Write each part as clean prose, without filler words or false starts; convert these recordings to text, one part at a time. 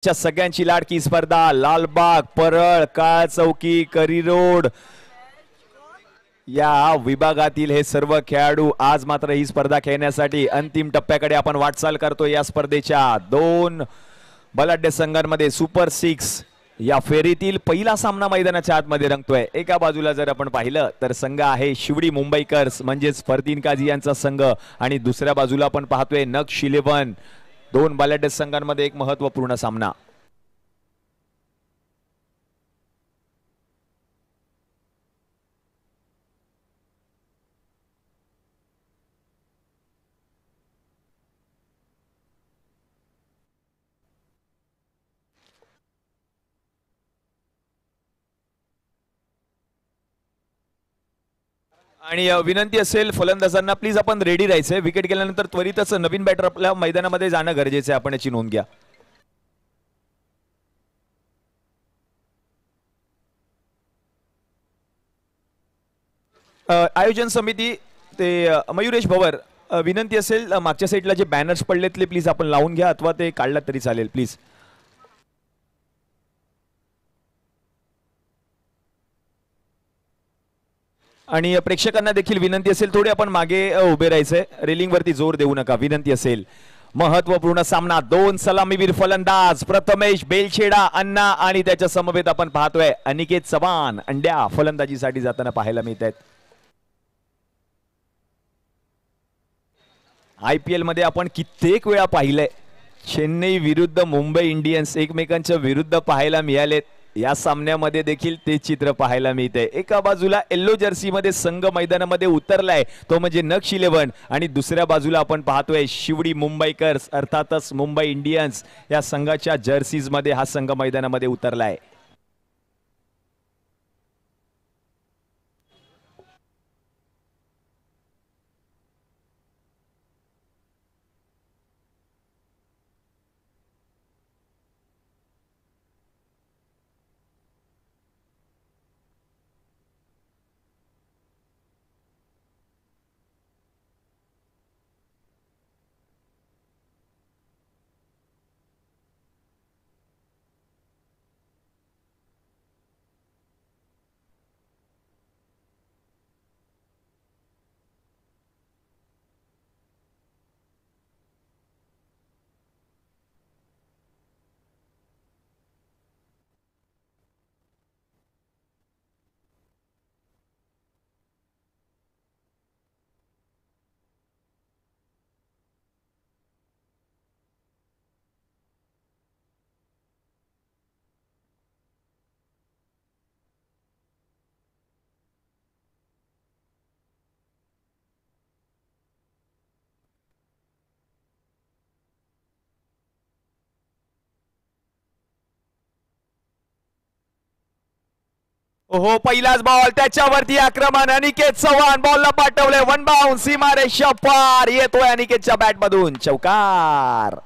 च्या सगळ्यांची लाडकी स्पर्धा लालबाग परळ काळ चौकी करी रोड या विभागातील हे सर्व खेळाडू आज मात्र ही स्पर्धा खेळण्यासाठी अंतिम टप्प्याकडे आपण वाटचाल करतो। या स्पर्धेच्या दोन बलाढ्य संघांमध्ये सुपर 6 या फेरीतील पहिला सामना मैदानाच्या आतमध्ये रंगतोय। एका बाजूला जर आपण पाहिलं तर संघ आहे शिवडी मुंबईकर्स म्हणजेच फरदीन काझी यांचा संघ आणि दुसऱ्या बाजूला आपण पाहतोय नक्ष 11 दोन बलाढ्य संघांमध्ये एक महत्त्वपूर्ण सामना। आणि विनंती असेल फलंदाजांना प्लीज आपण रेडी राहायचंय। विकेट गेल्यानंतर त्वरितच नवीन बॅटर आपल्या मैदानामध्ये जाणं गरजेचं आहे, आपण याची नोंद घ्या। आयोजन समिती ते मयुरेश भवर विनंती असेल मागच्या साईडला जे बॅनर्स पडलेतले प्लीज आपण लावून घ्या अथवा ते काढला तरी चालेल प्लीज। आणि प्रेक्षकांना देखील विनंती असेल थोडे आपण मागे उभे राहायचंय, रेलिंग वरती जोर देऊ नका विनंती असेल। महत्वपूर्ण सामना दोन सलामीवीर फलंदाज प्रथमेश बेलछेडा अण्णा आणि त्याच्या समवेत आपण पाहतोय अनिकेत चव्हाण अंड्या फलंदाजीसाठी जाताना पाहायला मिळत आहेत। IPL मध्ये आपण कित्येक वेळा पाहिलंय चेन्नई विरुद्ध मुंबई इंडियन्स एकमेकांच्या विरुद्ध पाहायला मिळालेत। या सामन्यामध्ये देखील ते चित्र पाहायला मिळते। एका बाजूला येल्लो जर्सी मध्ये संघ मैदानामध्ये उतरलाय तो म्हणजे नक्ष 11 आणि दुसऱ्या बाजूला आपण पाहतोय शिवडी मुंबईकर्स अर्थातच मुंबई इंडियन्स या संघाच्या जर्सीज मध्ये हा संघ मैदानामध्ये उतरलाय। हो पहिलाच बॉल त्याच्यावरती आक्रमण अनिकेत चव्हाण बॉलला पाठवले वन बाउंस सीमारेषा पार येतोय अनिकेतच्या बॅट मधून चौकार।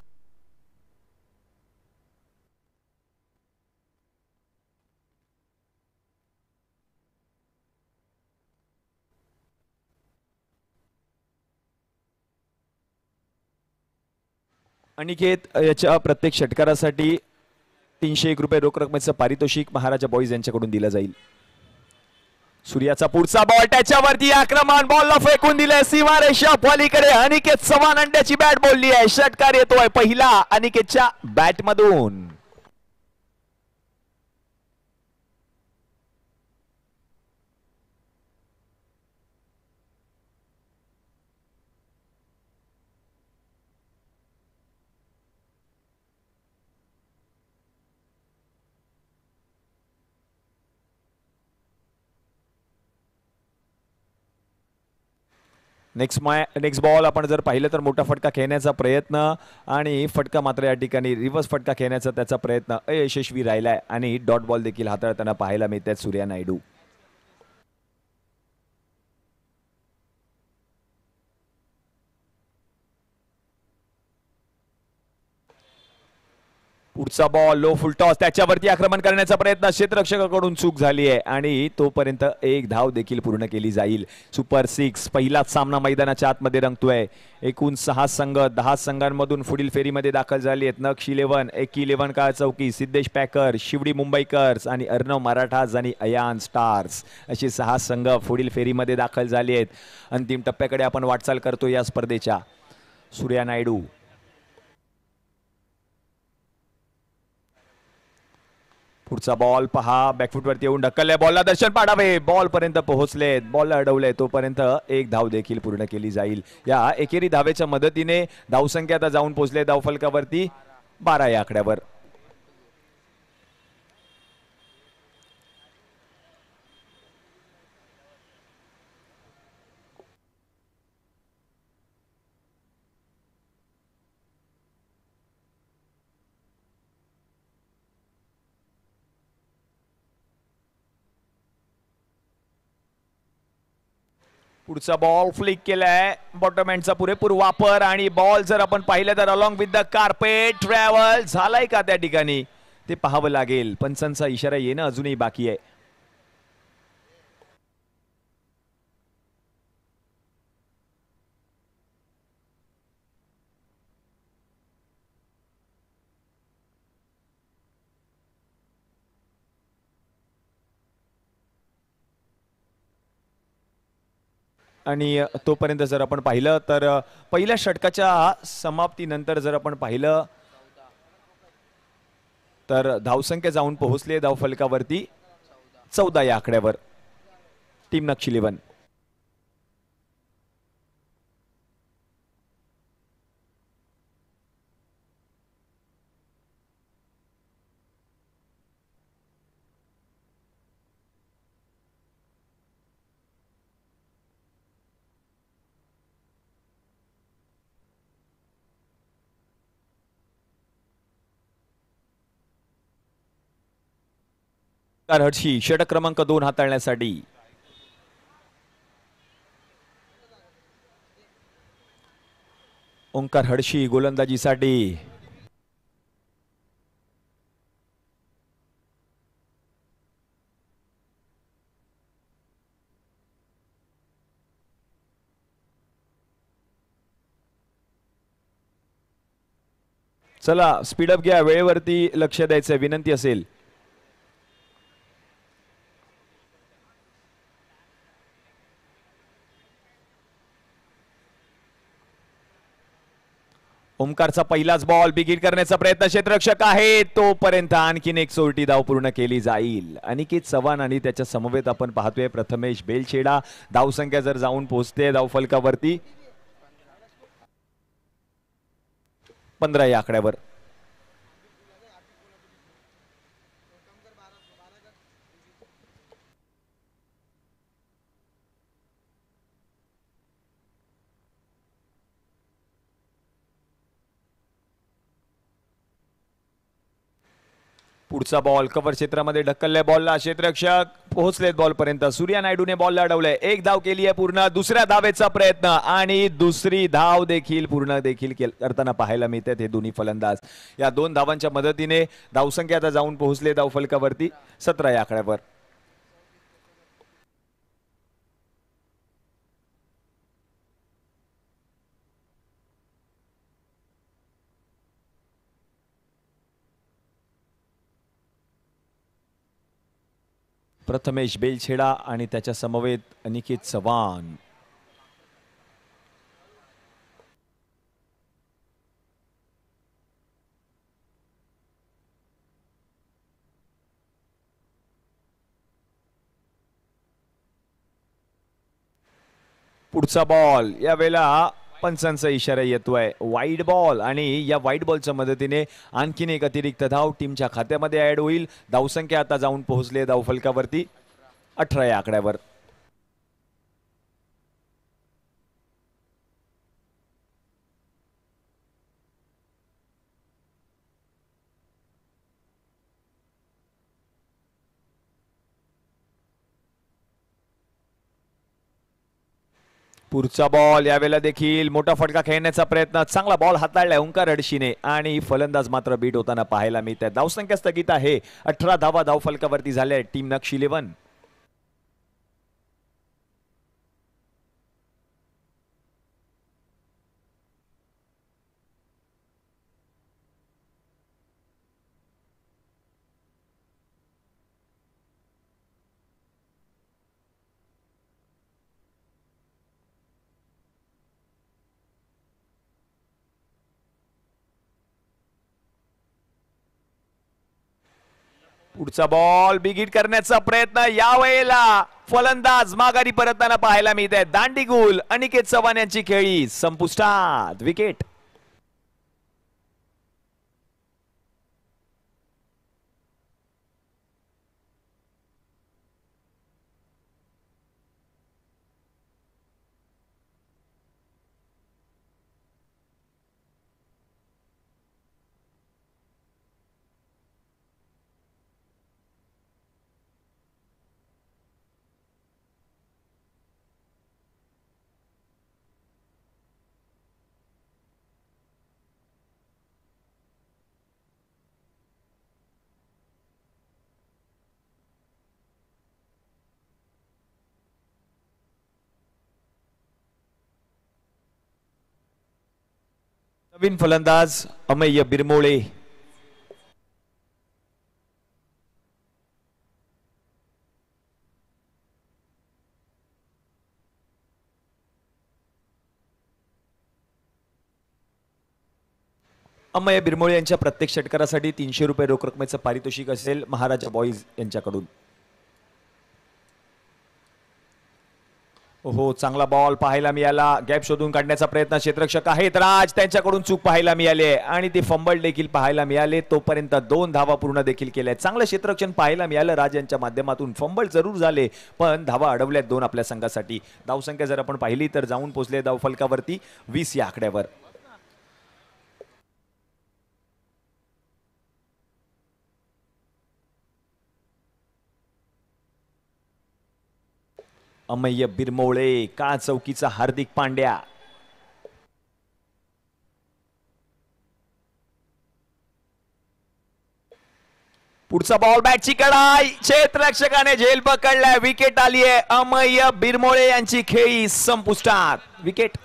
अनिकेत याच्या प्रत्येक षटकारासाठी 301 रुपये रोख रकमेचं पारितोषिक महाराजा बॉईज यांच्याकडून दिलं जाईल। सूर्याचा पुढचा बॉल त्याच्यावरती आक्रमण बॉलला फेकून दिले सीमारेषा पलीकडे अनिकेत चव्हाण अंड्याची बॅट बोलली आहे। षटकार येतोय पहिला अनिकेतच्या बॅट मधून। नेक्स्ट बॉल आपण जर पाहिलं तर मोठा फटका खेळण्याचा प्रयत्न आणि फटका मात्र या ठिकाणी रिव्हर्स फटका खेळण्याचा त्याचा प्रयत्न अयशस्वी राहिलाय आणि डॉट बॉल देखील हाताळताना पाहायला मिळतात सूर्या नायडू। पुढचा बॉल लो फुल टॉस, त्याच्यावरती आक्रमण करण्याचा प्रयत्न क्षेत्ररक्षकाकडून चूक झाली आहे आणि तोपर्यंत एक धाव देखील पूर्ण केली जाईल. सुपर 6 पहिलाच सामना मैदानाच्या आतमध्ये रंगतोय. एकूण 6 संघ 10 संघांमधून पुढील फेरीमध्ये दाखल झाले आहेत. नक्ष 11, एकी 11 काळ चौकी, सिद्धेश पॅकर, शिवडी मुंबईकर्स आणि अर्णव मराठाज आणि अयान स्टार्स असे 6 संघ पुढील फेरीमध्ये दाखल झाले आहेत. अंतिम टप्प्याकडे आपण वाटचाल करतो या स्पर्धेच्या. सूर्या नायडू पुढचा बॉल पहा, बॅकफुटवरती येऊन ढकलले, बॉलला दर्शन पाडावे, बॉल पर्यंत पोहोचले, बॉल अडवले, तोपर्यंत एक धाव देखील पूर्ण केली जाईल. या एकेरी धावेच्या मदतीने धावसंख्या आता जाऊन पोहोचले धावफलकावरती 12 या आकड्यावर. पुढचा बॉल फ्लिक केलाय, बॉटम हँडचा पुरेपूर वापर आणि बॉल जर आपण पाहिलं तर along with the carpet travel झालाय का त्या ठिकाणी ते पाहावं लागेल. पंचांचा इशारा येणं अजूनही बाकी आहे. आणि तोपर्यंत जर आपण पाहिलं तर पहिल्या षटकाच्या समाप्तीनंतर जर आपण पाहिलं तर धावसंख्या जाऊन पोहोचले धावफलकावरती 14 या आकड्यावर. टीम नक्ष 11 हर्षी षटक क्रमांक 2 हाताळण्यासाठी. ओंकार हर्षी गोलंदाजीसाठी. चला स्पीडअप घ्या, वेळेवरती लक्ष द्यायचं विनंती असेल. ओमकारचा पहिलाच बॉल बिगिट करण्याचा प्रयत्न, क्षेत्ररक्षक आहे तोपर्यंत आणखीन एक सोरटी धाव पूर्ण केली जाईल. अनिकेत चव्हाण आणि त्याच्या समवेत आपण पाहतोय प्रथमेश बेलछेडा. धावसंख्या जर जाऊन पोहोचते धावफलकावरती 15 या आकड्यावर. पुढचा बॉल कव्हर क्षेत्रामध्ये ढकललाय, बॉलला क्षेत्ररक्षक पोहोचलेत बॉल पर्यंत. सूर्या नायडूने बॉलला अडवलंय, एक धाव केली आहे पूर्ण. दुसऱ्या धावेचा प्रयत्न आणि दुसरी धाव देखील पूर्ण करताना पाहायला मिळतात हे दोन्ही फलंदाज. या 2 धावांच्या मदतीने धावसंख्या आता जाऊन पोहोचले धावफलकावरती 17 या आकड्यावर. प्रथमेश बेलछेडा आणि त्याच्या समवेत अनिकेत चव्हाण. पुढचा बॉल यावेळेला पंचांचा इशारा येतोय, वाईड बॉल आणि या वाईड बॉलच्या मदतीने आणखीन एक अतिरिक्त धाव टीमच्या खात्यामध्ये ऍड होईल. धावसंख्या आता जाऊन पोहोचले धावफलकावरती 18 या आकड्यावर. पुढचा बॉल यावेळेला देखील मोठा फटका खेळण्याचा प्रयत्न, चांगला बॉल हाताळलाय ओंकार अडशीने आणि फलंदाज मात्र बीट होताना पाहायला मिळत आहे. धावसंख्या स्थगित आहे, 18 धावा धावफलकावरती झाल्या टीम नक्ष 11. पुढचा बॉल बिग हिट करण्याचा प्रयत्न, यावेळेला फलंदाज माघारी परतताना पाहायला मिळत आहे. दांडीगुल अनिकेत चव्हाण यांची खेळी संपुष्टात, विकेट. नवीन फलंदाज अमेय बिरमोळे. अमेय बिरमोळे यांच्या प्रत्येक षटकारासाठी 300 रुपये रोख रकमेचं पारितोषिक असेल महाराजा बॉईज यांच्याकडून. हो, चांगला बॉल पाहायला मिळाला, गॅप शोधून काढण्याचा प्रयत्न, क्षेत्ररक्षक आहेत राज, त्यांच्याकडून चूक पाहायला मिळाली आहे आणि ते फंबल देखील पाहायला मिळाले. तोपर्यंत 2 धावा पूर्ण देखील केल्या. चांगलं क्षेत्ररक्षण पाहायला मिळालं राज यांच्या माध्यमातून. फंबल जरूर झाले पण धावा अडवल्यात 2 आपल्या संघासाठी. धावसंख्या जर आपण पाहिली तर जाऊन पोहोचले धावफलकावरती 20 या आकड्यावर. अमेय बिरमोळे का चौकीचा हार्दिक पांड्या. पुढचा बॉल बॅटची कडाई, क्षेत्ररक्षकाने झेल पकडलाय, विकेट आली आहे. अमेय बिरमोळे यांची खेळी संपुष्टात, विकेट.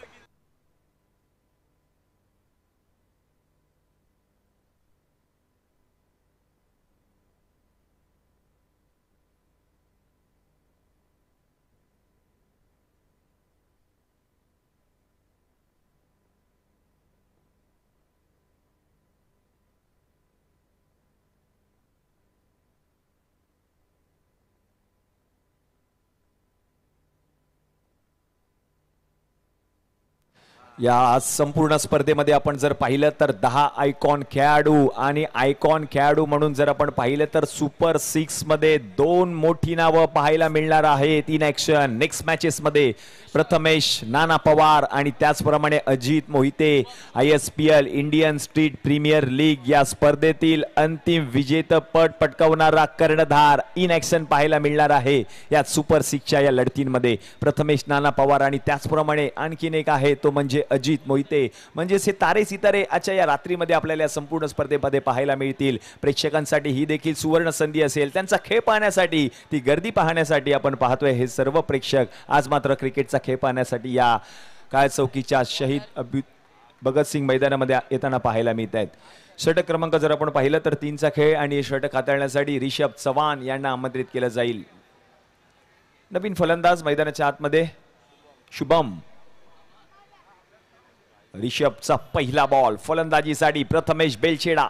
या संपूर्ण स्पर्धेमध्ये आपण जर पाहिलं तर 10 आयकॉन खेळाडू आणि आयकॉन खेळाडू म्हणून जर आपण पाहिलं तर सुपर 6 मध्ये 2 मोठी नावं पाहायला मिळणार आहेत इन ऍक्शन. नेक्स्ट मॅचेस मध्ये प्रथमेश नाना पवार आणि त्याचप्रमाणे Ajit Mohite ISPL Indian Street Premier League या स्पर्धेतील अंतिम विजेतेपद पटकावणारा कर्णधार इन ऍक्शन पाहायला मिळणार आहे या सुपर 6च्या या लढतींमध्ये. प्रथमेश नाना पवार आणि त्याचप्रमाणे आणखीन एक आहे तो म्हणजे अजित मोहिते. म्हणजेच हे तारे सितारे आजच्या या रात्रीमध्ये आपल्याला संपूर्ण स्पर्धेमध्ये पाहायला मिळतील. प्रेक्षकांसाठी ही देखील सुवर्ण संधी असेल त्यांचा खेळ पाहण्यासाठी, ती गर्दी पाहण्यासाठी. आपण पाहतोय हे सर्व प्रेक्षक आज मात्र क्रिकेटचा खेळ पाहण्यासाठी या काळ चौकीच्या शहीद भगतसिंग मैदानामध्ये येताना पाहायला मिळत आहेत. षटक क्रमांक जर आपण पाहिलं तर 3चा खेळ आणि षटक हाताळण्यासाठी रिषभ चव्हाण यांना आमंत्रित केलं जाईल. नवीन फलंदाज मैदानाच्या आतमध्ये शुभम. रिषभचा पहिला बॉल फलंदाजीसाठी प्रथमेश बेलछेडा.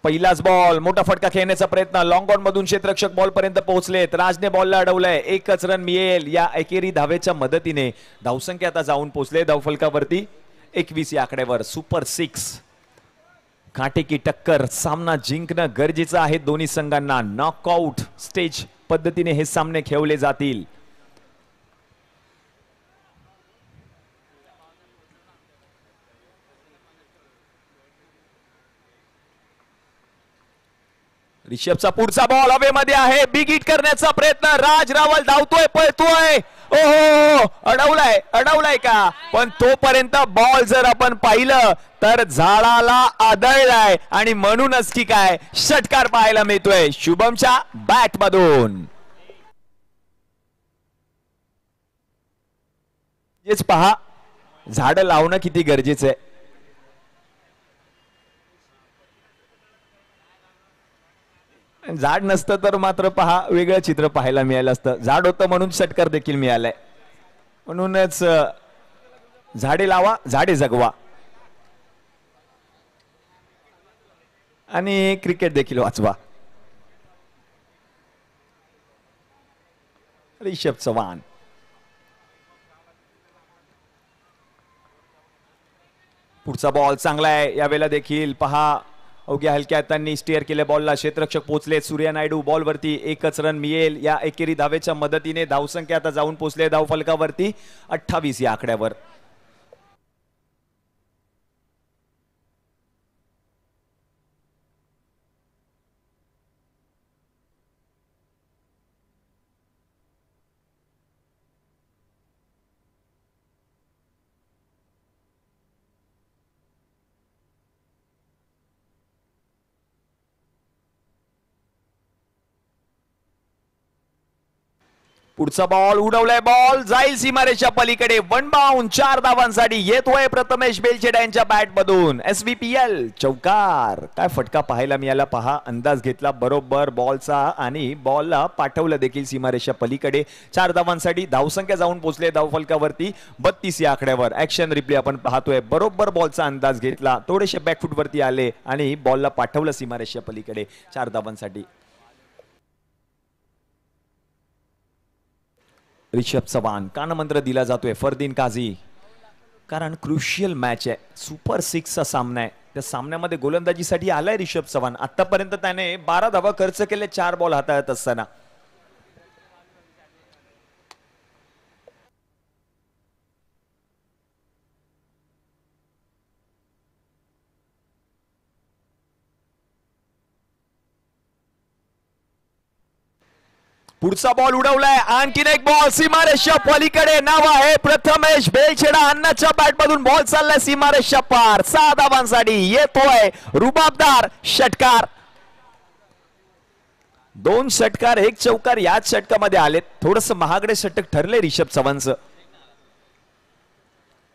पहिलाच बॉल, मोठा फटका खेळण्याचा प्रयत्न, लॉंग ऑन मधून क्षेत्ररक्षक बॉल पर्यंत पोहोचलेत. राजने बॉलला अडवलंय, 1च रन मिळेल या एकेरी धावेच्या मदतीने. धावसंख्या आता जाऊन पोहोचले धावफलकावरती 21 या आकड्यावर. सुपर 6 काटेकी टक्कर, सामना जिंकणं गरजेचं आहे दोन्ही संघांना. नॉकआउट स्टेज पद्धतीने हे सामने खेळले जातील. रिषभचा पुढचा बॉल हवेमध्ये आहे, बिग हिट करण्याचा प्रयत्न, राज रावल धावतोय, पळतोय, ओहो अडवलाय का, पण तोपर्यंत बॉल जर आपण पाहिलं तर झाडाला आदळलाय आणि म्हणूनच की काय षटकार पाहायला मिळतोय शुभमच्या बॅट मधून. हेच पहा, झाड लावणं किती गरजेचं आहे. झाड नसतं तर मात्र पहा वेगळं चित्र पाहायला मिळालं असतं. झाड होतं म्हणून षटकार देखील मिळालाय. म्हणूनच झाडे लावा, झाडे जगवा आणि क्रिकेट देखील वाचवा. रिषभ चव्हाण पुढचा बॉल चांगला आहे. यावेळेला देखील पहा अवघ्या हलक्या हातांनी स्टेअर केले बॉलला, क्षेत्ररक्षक पोहोचले. सूर्या नायडू बॉलवरती, एकच रन मिळेल या एकेरी धावेच्या मदतीने. धावसंख्या आता जाऊन पोहोचले धावफलकावरती 28 या आकड्यावर. पुढचा बॉल उडवलाय, बॉल जाईल सीमारेषा पलीकडे. वन बाउंड, 4 धावांसाठी येतोय प्रथमेश बेलछेडा यांच्या बॅट मधून. SVPL चौकार. काय फटका पाहायला मिळाला पहा, अंदाज घेतला बरोबर बॉलचा आणि बॉलला पाठवलं देखील सीमारेषा पलीकडे. 4 धावांसाठी धावसंख्या जाऊन पोहोचले धावफलकावरती 32 या आकड्यावर. ऍक्शन रिप्ले आपण पाहतोय, बरोबर बॉलचा अंदाज घेतला, थोडेसे बॅकफुट वरती आले आणि बॉलला पाठवलं सीमारेषा पलीकडे 4 धावांसाठी. रिषभ चव्हाण, कानमंत्र दिला जातोय फरदीन काझी, कारण क्रुशियल मॅच आहे, सुपर 6चा सामना आहे. त्या सामन्यामध्ये गोलंदाजीसाठी आलाय रिषभ चव्हाण. आतापर्यंत त्याने 12 धावा खर्च केले 4 बॉल हाताळत असताना. पुढचा बॉल उडवलाय, आणखीन एक बॉल सीमारेषा पलीकडे. नाव आहे प्रथमेश बेलछेडा, अन्नाच्या बॅट मधून बॉल चाललाय सीमारेषा पार. 6 धावांसाठी येतोय रुबाबदार षटकार. 2 षटकार 1 चौकार याच षटकामध्ये आलेत. थोडस महागडे षटक ठरले रिषभ चव्हाणचं.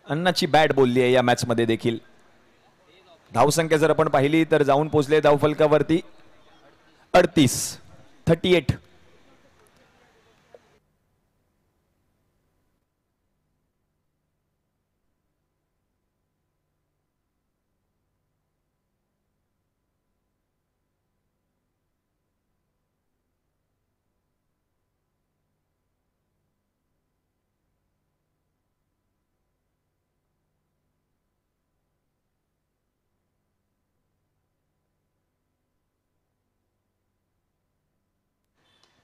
अन्नाची बॅट बोलली आहे या मॅच मध्ये देखील. धावसंख्या जर आपण पाहिली तर जाऊन पोहोचले धावफलकावरती 38.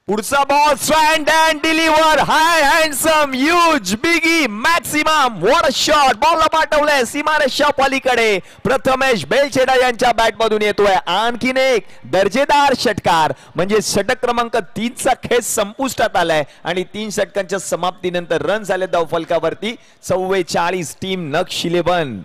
पुढचा ball stand and deliver, high handsome huge biggie maximum, what a shot. बॉलला पाठवलंय सीमारेषा पलीकडे. प्रथमेश बेलछेडा यांच्या बॅट मधून येतोय आणखीन एक दर्जेदार षटकार. म्हणजे षटक क्रमांक 3चा खेळ संपुष्टात आलाय आणि 3 षटकांच्या समाप्तीनंतर रन झाले धावफलकावरती 44. Team Naksh 11.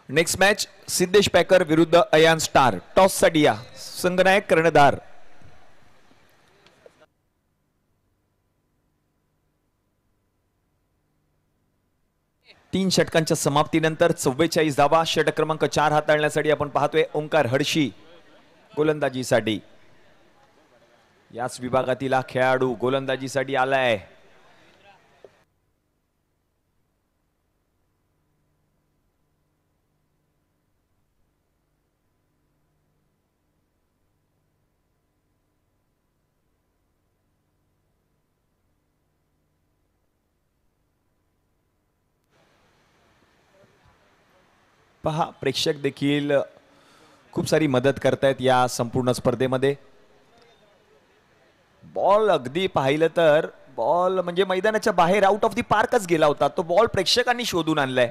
Next match Siddhesh Packer विरुद्ध अयान स्टार. टॉस साठी या संघनायक कर्णधार. तीन षटकांच्या समाप्तीनंतर 44 धावा. षटक क्रमांक 4 हाताळण्यासाठी आपण पाहतोय ओंकार हडशी गोलंदाजीसाठी. याच विभागातील हा खेळाडू गोलंदाजीसाठी आलाय. पहा प्रेक्षक देखील खूप सारी मदत करतायत या संपूर्ण स्पर्धेमध्ये. बॉल अगदी पाहिलं तर बॉल म्हणजे मैदानाच्या बाहेर आउट ऑफ दी पार्कच गेला होता. तो बॉल प्रेक्षकांनी शोधून आणलाय,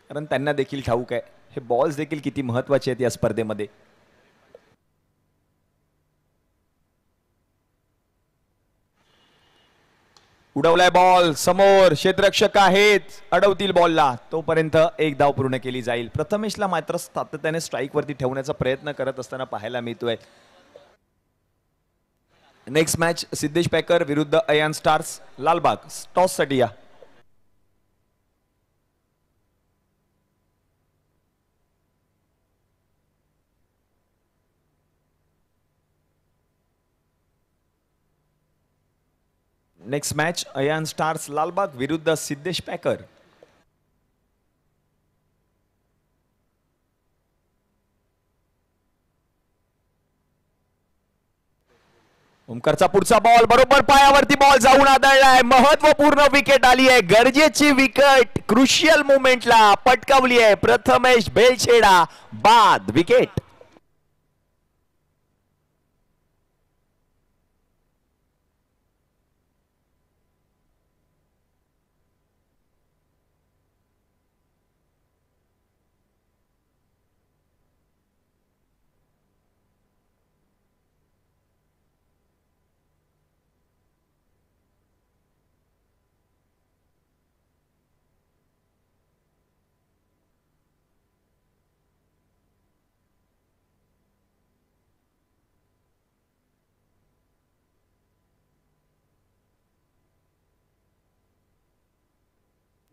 कारण त्यांना देखील ठाऊक आहे हे बॉल्स देखील किती महत्वाचे आहेत या स्पर्धेमध्ये. उडवलाय बॉल, समोर क्षेत्ररक्षक आहेत, अडवतील बॉलला, तोपर्यंत एक धाव पूर्ण केली जाईल. प्रथमेशला मात्र सातत्याने स्ट्राईक वरती ठेवण्याचा प्रयत्न करत असताना पाहायला मिळतोय. नेक्स्ट मॅच सिद्धेश पॅकर विरुद्ध अयान स्टार्स, लालबाग. टॉस साठी या. Next match Ayaan stars Lalbaug विरुद्ध सिद्धेश पॅकर. ओमकारचा पुढचा बॉल बरोबर पायावरती बॉल जाऊन आदळलाय. महत्वपूर्ण विकेट आली आहे, गरजेची विकेट क्रुशियल मोमेंटला पटकावली आहे. प्रथमेश बेलछेडा बाद विकेट.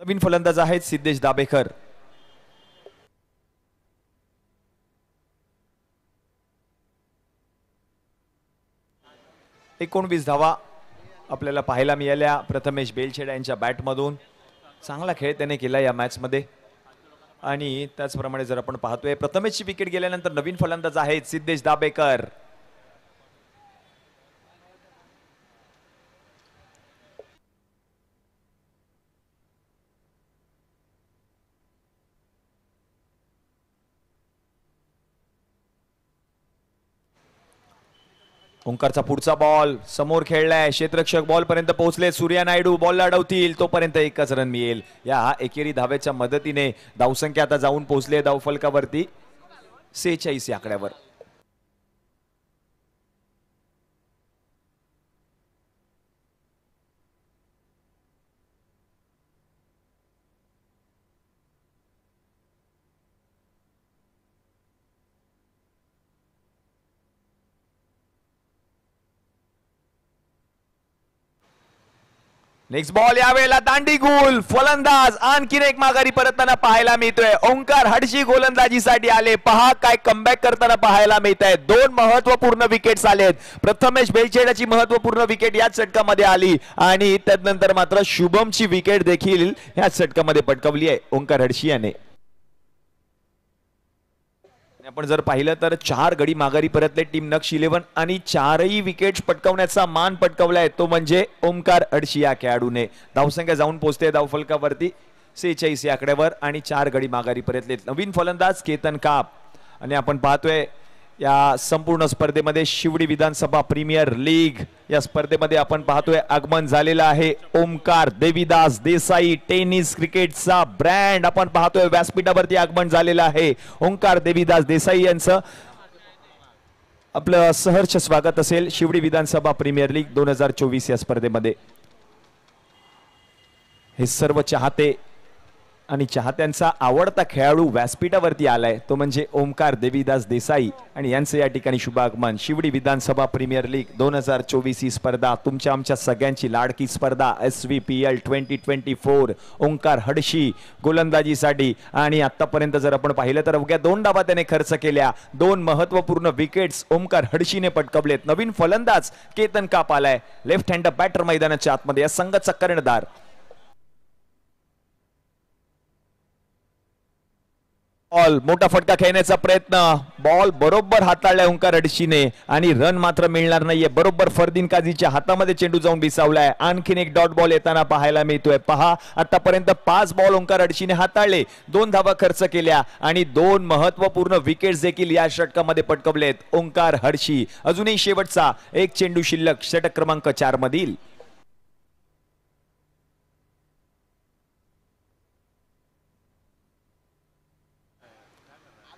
नवीन फलंदाज आहेत सिद्धेश दाभेकर. एकोणवीस धावा आपल्याला पाहायला मिळाल्या प्रथमेश बेलछेडा यांच्या बॅटमधून. चांगला खेळ त्याने केला या मॅच मध्ये. आणि त्याचप्रमाणे जर आपण पाहतोय प्रथमेशची विकेट गेल्यानंतर नवीन फलंदाज आहेत सिद्धेश दाभेकर. ओंकारचा पुढचा बॉल समोर खेळलाय, क्षेत्ररक्षक बॉल पर्यंत पोहोचले. सूर्या नायडू बॉलला अडवतील, तोपर्यंत एकच रन मिळेल. या एकेरी धावेच्या मदतीने धावसंख्या आता जाऊन पोहोचले धावफलकावरती 46 या आकड्यावर. नेक्स्ट बॉल यावेळेला दांडी गुल. फलंदाज आणखीन एक माघारी परतताना पाहायला मिळतोय. ओंकार हडशी गोलंदाजीसाठी आले. पहा काय कमबॅक करताना पाहायला मिळत आहे. दोन महत्वपूर्ण विकेट्स आलेत. प्रथमेश बेलछेडाची महत्वपूर्ण विकेट याच षटकामध्ये आली आणि त्यानंतर मात्र शुभमची विकेट देखील याच षटकामध्ये पटकावली आहे ओंकार हडशी याने. आपण जर पाहिलं तर 4 गडी माघारी परतले टीम नक्ष 11 आणि 4ही विकेट्स पटकावण्याचा मान पटकावलाय तो म्हणजे ओंकार हडशी या खेळाडूने. धावसंख्या जाऊन पोहोचते धावफलकावरती 46 या आकड्यावर आणि 4 गडी माघारी परतले. नवीन फलंदाज केतन काप. आणि आपण पाहतोय या संपूर्ण स्पर्धेमध्ये शिवडी विधानसभा प्रीमियर लीग या स्पर्धेमध्ये आपण पाहतोय आगमन झालेलं आहे ओमकार देवीदास देसाई. टेनिस क्रिकेटचा ब्रँड आपण पाहतोय व्यासपीठावरती आगमन झालेलं आहे. ओंकार देवीदास देसाई यांचं आपलं सहर्ष स्वागत असेल शिवडी विधानसभा प्रीमियर लीग 2024 या स्पर्धेमध्ये. हे सर्व चाहते आणि चाहत्यांचा आवडता खेळाडू व्यासपीठावरती आलाय तो म्हणजे ओमकार देवीदास देसाई आणि यांचं या ठिकाणी शुभागमन. शिवडी विधानसभा प्रीमियर लीग 2024 ही स्पर्धा तुमच्या आमच्या सगळ्यांची लाडकी स्पर्धा SVPL 2024. ओंकार हडशी गोलंदाजीसाठी आणि आतापर्यंत जर आपण पाहिलं तर अवघ्या 2 डावा त्याने खर्च केल्या. 2 महत्वपूर्ण विकेट्स ओंकार हडशीने पटकावलेत. नवीन फलंदाज केतन काप आलाय. लेफ्ट हँड बॅटर मैदानाच्या आतमध्ये या संघाचा कर्णधार. बॉल मोठा फटका खेळण्याचा प्रयत्न, बॉल बरोबर हाताळलाय ओंकार अडशीने आणि रन मात्र मिळणार नाहीये. बरोबर फरदीन काझीच्या हातामध्ये चेंडू जाऊन बिसावलाय. आणखीन एक डॉट बॉल येताना पाहायला मिळतोय. पहा, आतापर्यंत 5 बॉल ओंकार अडशीने हाताळले, 2 धावा खर्च केल्या आणि 2 महत्वपूर्ण विकेट्स देखील या षटकामध्ये पटकवलेत ओंकार हडशी. अजूनही शेवटचा एक चेंडू शिल्लक षटक क्रमांक 4 मधील.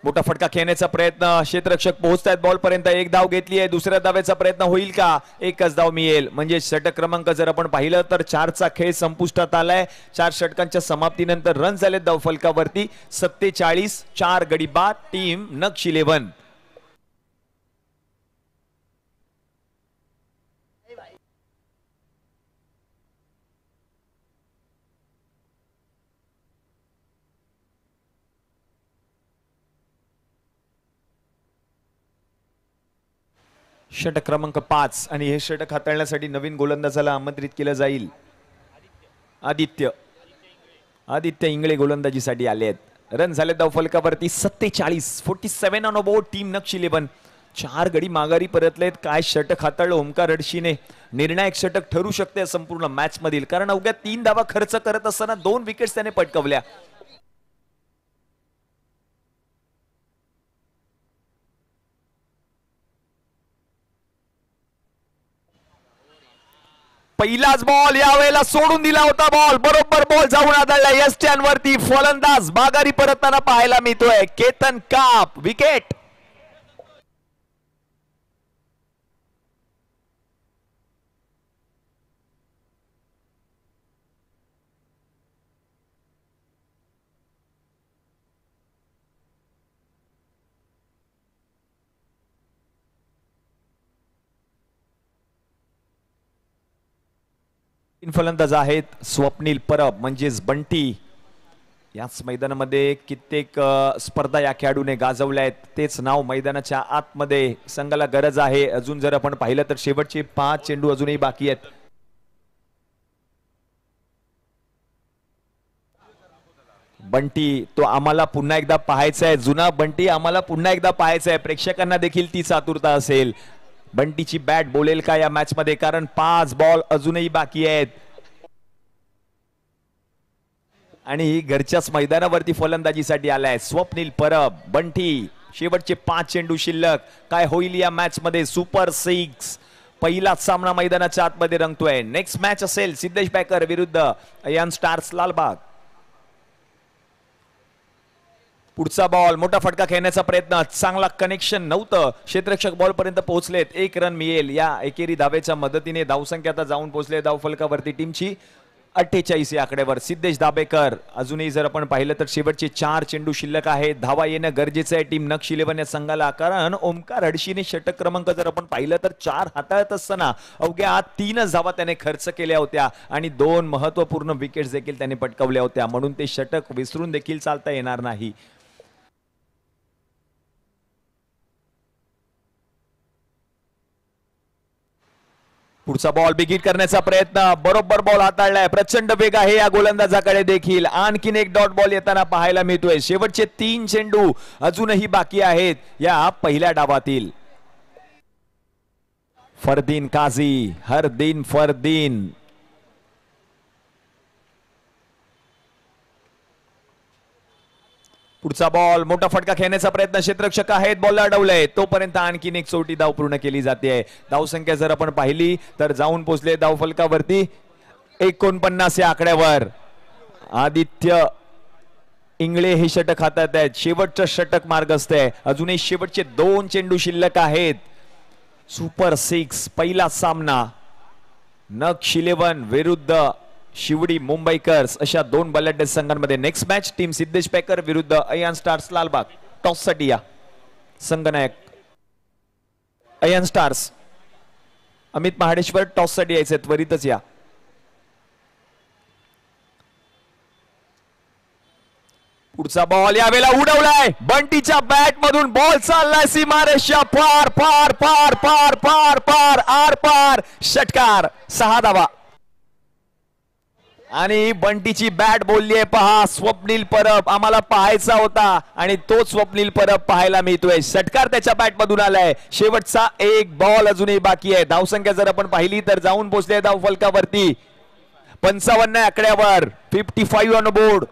मोठा फटका खेळण्याचा प्रयत्न, क्षेत्ररक्षक पोहोचतायत बॉल पर्यंत. एक धाव घेतली आहे, दुसऱ्या धावेचा प्रयत्न होईल का? एकच धाव मिळेल. म्हणजे षटक क्रमांक जर आपण पाहिलं तर 4चा खेळ संपुष्टात आलाय. 4 षटकांच्या समाप्तीनंतर रन झाले धाव फलकावरती 47. 4 गडी बाद. टीम नक्ष 11. षटक क्रमांक 5 आणि हे षटक हाताळण्यासाठी नवीन गोलंदाजाला आमंत्रित केलं जाईल. आदित्य इंगळे गोलंदाजीसाठी आले आहेत. रन झाले धाव फलकावरती 47. 47 ऑन बोर्ड टीम नक्ष 11. 4 गडी माघारी परतलेत. काय षटक हाताळलं ओंकार अडशीने. निर्णायक षटक ठरू शकते संपूर्ण मॅच मधील, कारण अवघ्या 3 धावा खर्च करत असताना 2 विकेट्स त्याने पटकवल्या. पहिलाच बॉल यावेळेला सोडून दिला होता. बॉल बरोबर बॉल जाऊन आदळला यष्ट्यांवरती. फलंदाज माघारी परतताना पाहायला मिळतोय. केतन काप विकेट. फलंदाज आहेत स्वप्नील परब म्हणजेच बंटी. याच मैदानामध्ये कित्येक स्पर्धा या खेळाडूने गाजवल्या आहेत. तेच नाव मैदानाच्या आतमध्ये संघाला गरज आहे. अजून जर आपण पाहिलं तर शेवटचे 5 चेंडू अजूनही बाकी आहेत. बंटी तो आम्हाला पुन्हा एकदा पाहायचा आहे. जुना बंटी आम्हाला पुन्हा एकदा पाहायचा आहे. प्रेक्षकांना देखील तीच आतुरता असेल. बंटीची बॅट बोलेल का या मॅच मध्ये, कारण 5 बॉल अजूनही बाकी आहेत आणि घरच्याच मैदानावरती फलंदाजीसाठी आलाय स्वप्नील परब. बंटी शेवटचे 5 चेंडू शिल्लक. काय होईल या मॅच मध्ये? सुपर 6. पहिलाच सामना मैदानाच्या आतमध्ये रंगतोय. नेक्स्ट मॅच असेल सिद्धेश बॅकर विरुद्ध अयान स्टार्स लालबाग. पुढचा बॉल मोठा फटका खेळण्याचा प्रयत्न, चांगला कनेक्शन नव्हतं. क्षेत्ररक्षक बॉल पर्यंत पोहोचलेत. 1 रन मिळेल या एकेरी धावेच्या मदतीने. धावसंख्या आता जाऊन पोहोचले धाव फलकावरती टीमची 48 या आकड्यावर. सिद्धेश दाबेकर अजूनही जर आपण पाहिलं तर शेवटचे 4 चेंडू शिल्लक आहेत. धावा येणं गरजेचं आहे टीम नक्ष 11 या संघाला, कारण ओंकार हडशीने षटक क्रमांक जर आपण पाहिलं तर 4 हाताळत असताना अवघ्या 3च धावा त्याने खर्च केल्या होत्या आणि 2 महत्वपूर्ण विकेट्स देखील त्याने पटकावल्या होत्या. म्हणून ते षटक विसरून देखील चालता येणार नाही. पुढचा बॉल बिगिट करण्याचा प्रयत्न, बरोबर बॉल हाताळलाय. प्रचंड वेग आहे या गोलंदाजाकडे देखील. आणखीन एक डॉट बॉल येताना पाहायला मिळतोय. शेवटचे 3 चेंडू अजूनही बाकी आहेत या पहिल्या डावातील. फरदीन काझी, हरदीन फरदीन. पुढचा बॉल मोठा फटका खेळण्याचा प्रयत्न. क्षेत्ररक्षक आहेत, बॉल अडवलंय. तोपर्यंत आणखीन एक चौटी धाव पूर्ण केली जाते. धाव संख्या जर आपण पाहिली तर जाऊन पोहोचले धाव फलकावरती 49 या आकड्यावर. आदित्य इंगळे हे षटक हातात आहेत. शेवटचं षटक मार्गस्थ आहे. अजूनही शेवटचे 2 चेंडू शिल्लक आहेत. सुपर 6 पहिला सामना नक्ष 11 विरुद्ध शिवडी मुंबईकर्स अशा 2 बलाढ्य संघांमध्ये. नेक्स्ट मॅच टीम सिद्धेश बॅकर विरुद्ध अयान स्टार्स लालबाग. टॉस साठी या संघनायक अयान स्टार्स अमित महाडेश्वर टॉस साठी यायचे, त्वरितच या. पुढचा बॉल यावेळेला उडवलाय. बंटीच्या बॅट मधून बॉल चाललाय सीमारेषा पार पार पार पार पार पार आर पार. षटकार. 6 धावा. आणि बंटीची बॅट बोलली आहे, पहा स्वप्नील परब आम्हाला पाहायचा होता आणि तोच स्वप्नील परब पाहायला मिळतोय. षटकार त्याच्या बॅट मधून आलाय. शेवटचा एक बॉल अजूनही बाकी आहे. धावसंख्या जर आपण पाहिली तर जाऊन पोहोचले धाव फलकावरती 55 आकड्यावर. 55 on board.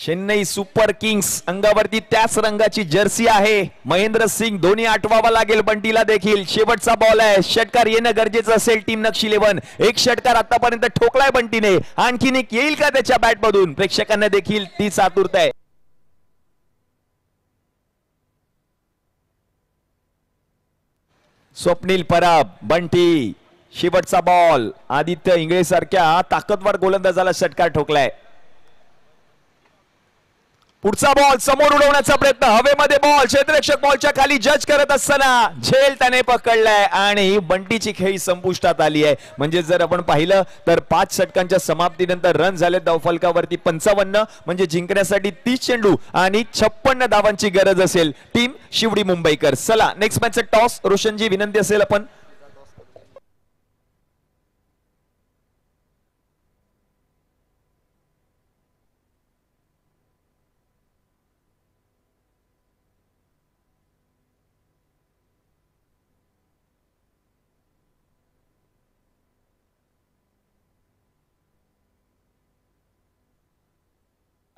Chennai super Kings अंगावरती त्याच रंगाची जर्सी आहे. महेंद्र सिंग धोनी आठवावा लागेल बंटीला देखील. शेवटचा बॉल आहे. षटकार येणं गरजेचं असेल टीम नक्षी 11. एक षटकार आतापर्यंत ठोकलाय बंटीने. आणखीन एक येईल का त्याच्या बॅट मधून? प्रेक्षकांना देखील तीच आतुरता आहे. स्वप्नील परब, बंटी. शेवटचा बॉल. आदित्य इंगळे सारख्या ताकदवार गोलंदाजाला षटकार ठोकलाय. पुढचा बॉल समोर उडवण्याचा प्रयत्न. हवेमध्ये बॉल. क्षेत्ररक्षक बॉलच्या खाली जज करत असताना झेल त्याने पकडलाय आणि बंटीची खेळी संपुष्टात आली आहे. म्हणजे जर आपण पाहिलं तर 5 षटकांच्या समाप्तीनंतर रन झाले धावफलकावरती 55. म्हणजे जिंकण्यासाठी 30 चेंडू आणि 56 धावांची गरज असेल टीम शिवडी मुंबईकर. चला नेक्स्ट मॅचचा टॉस. रोशनजी विनंती असेल आपण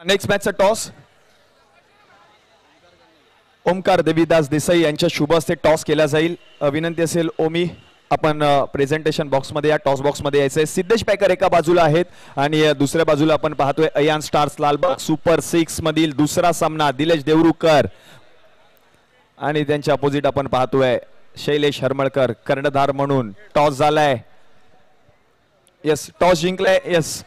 नेक्स्ट मॅचचा टॉस ओमकार देवीदास देसाई यांच्या शुभ हस्ते टॉस केला जाईल. विनंती असेल ओमी आपण प्रेझेंटेशन बॉक्स मध्ये या टॉस बॉक्स मध्ये यायचंय. सिद्धेश पॅकर एका बाजूला आहेत आणि दुसऱ्या बाजूला आपण पाहतोय अयान स्टार्स लालबाग सुपर 6 मधील दुसरा सामना. दिलेश देवरुकर आणि त्यांच्या अपोजिट आपण पाहतोय शैलेश हरमळकर कर्णधार म्हणून. टॉस झालाय. यस टॉस जिंकलाय. यस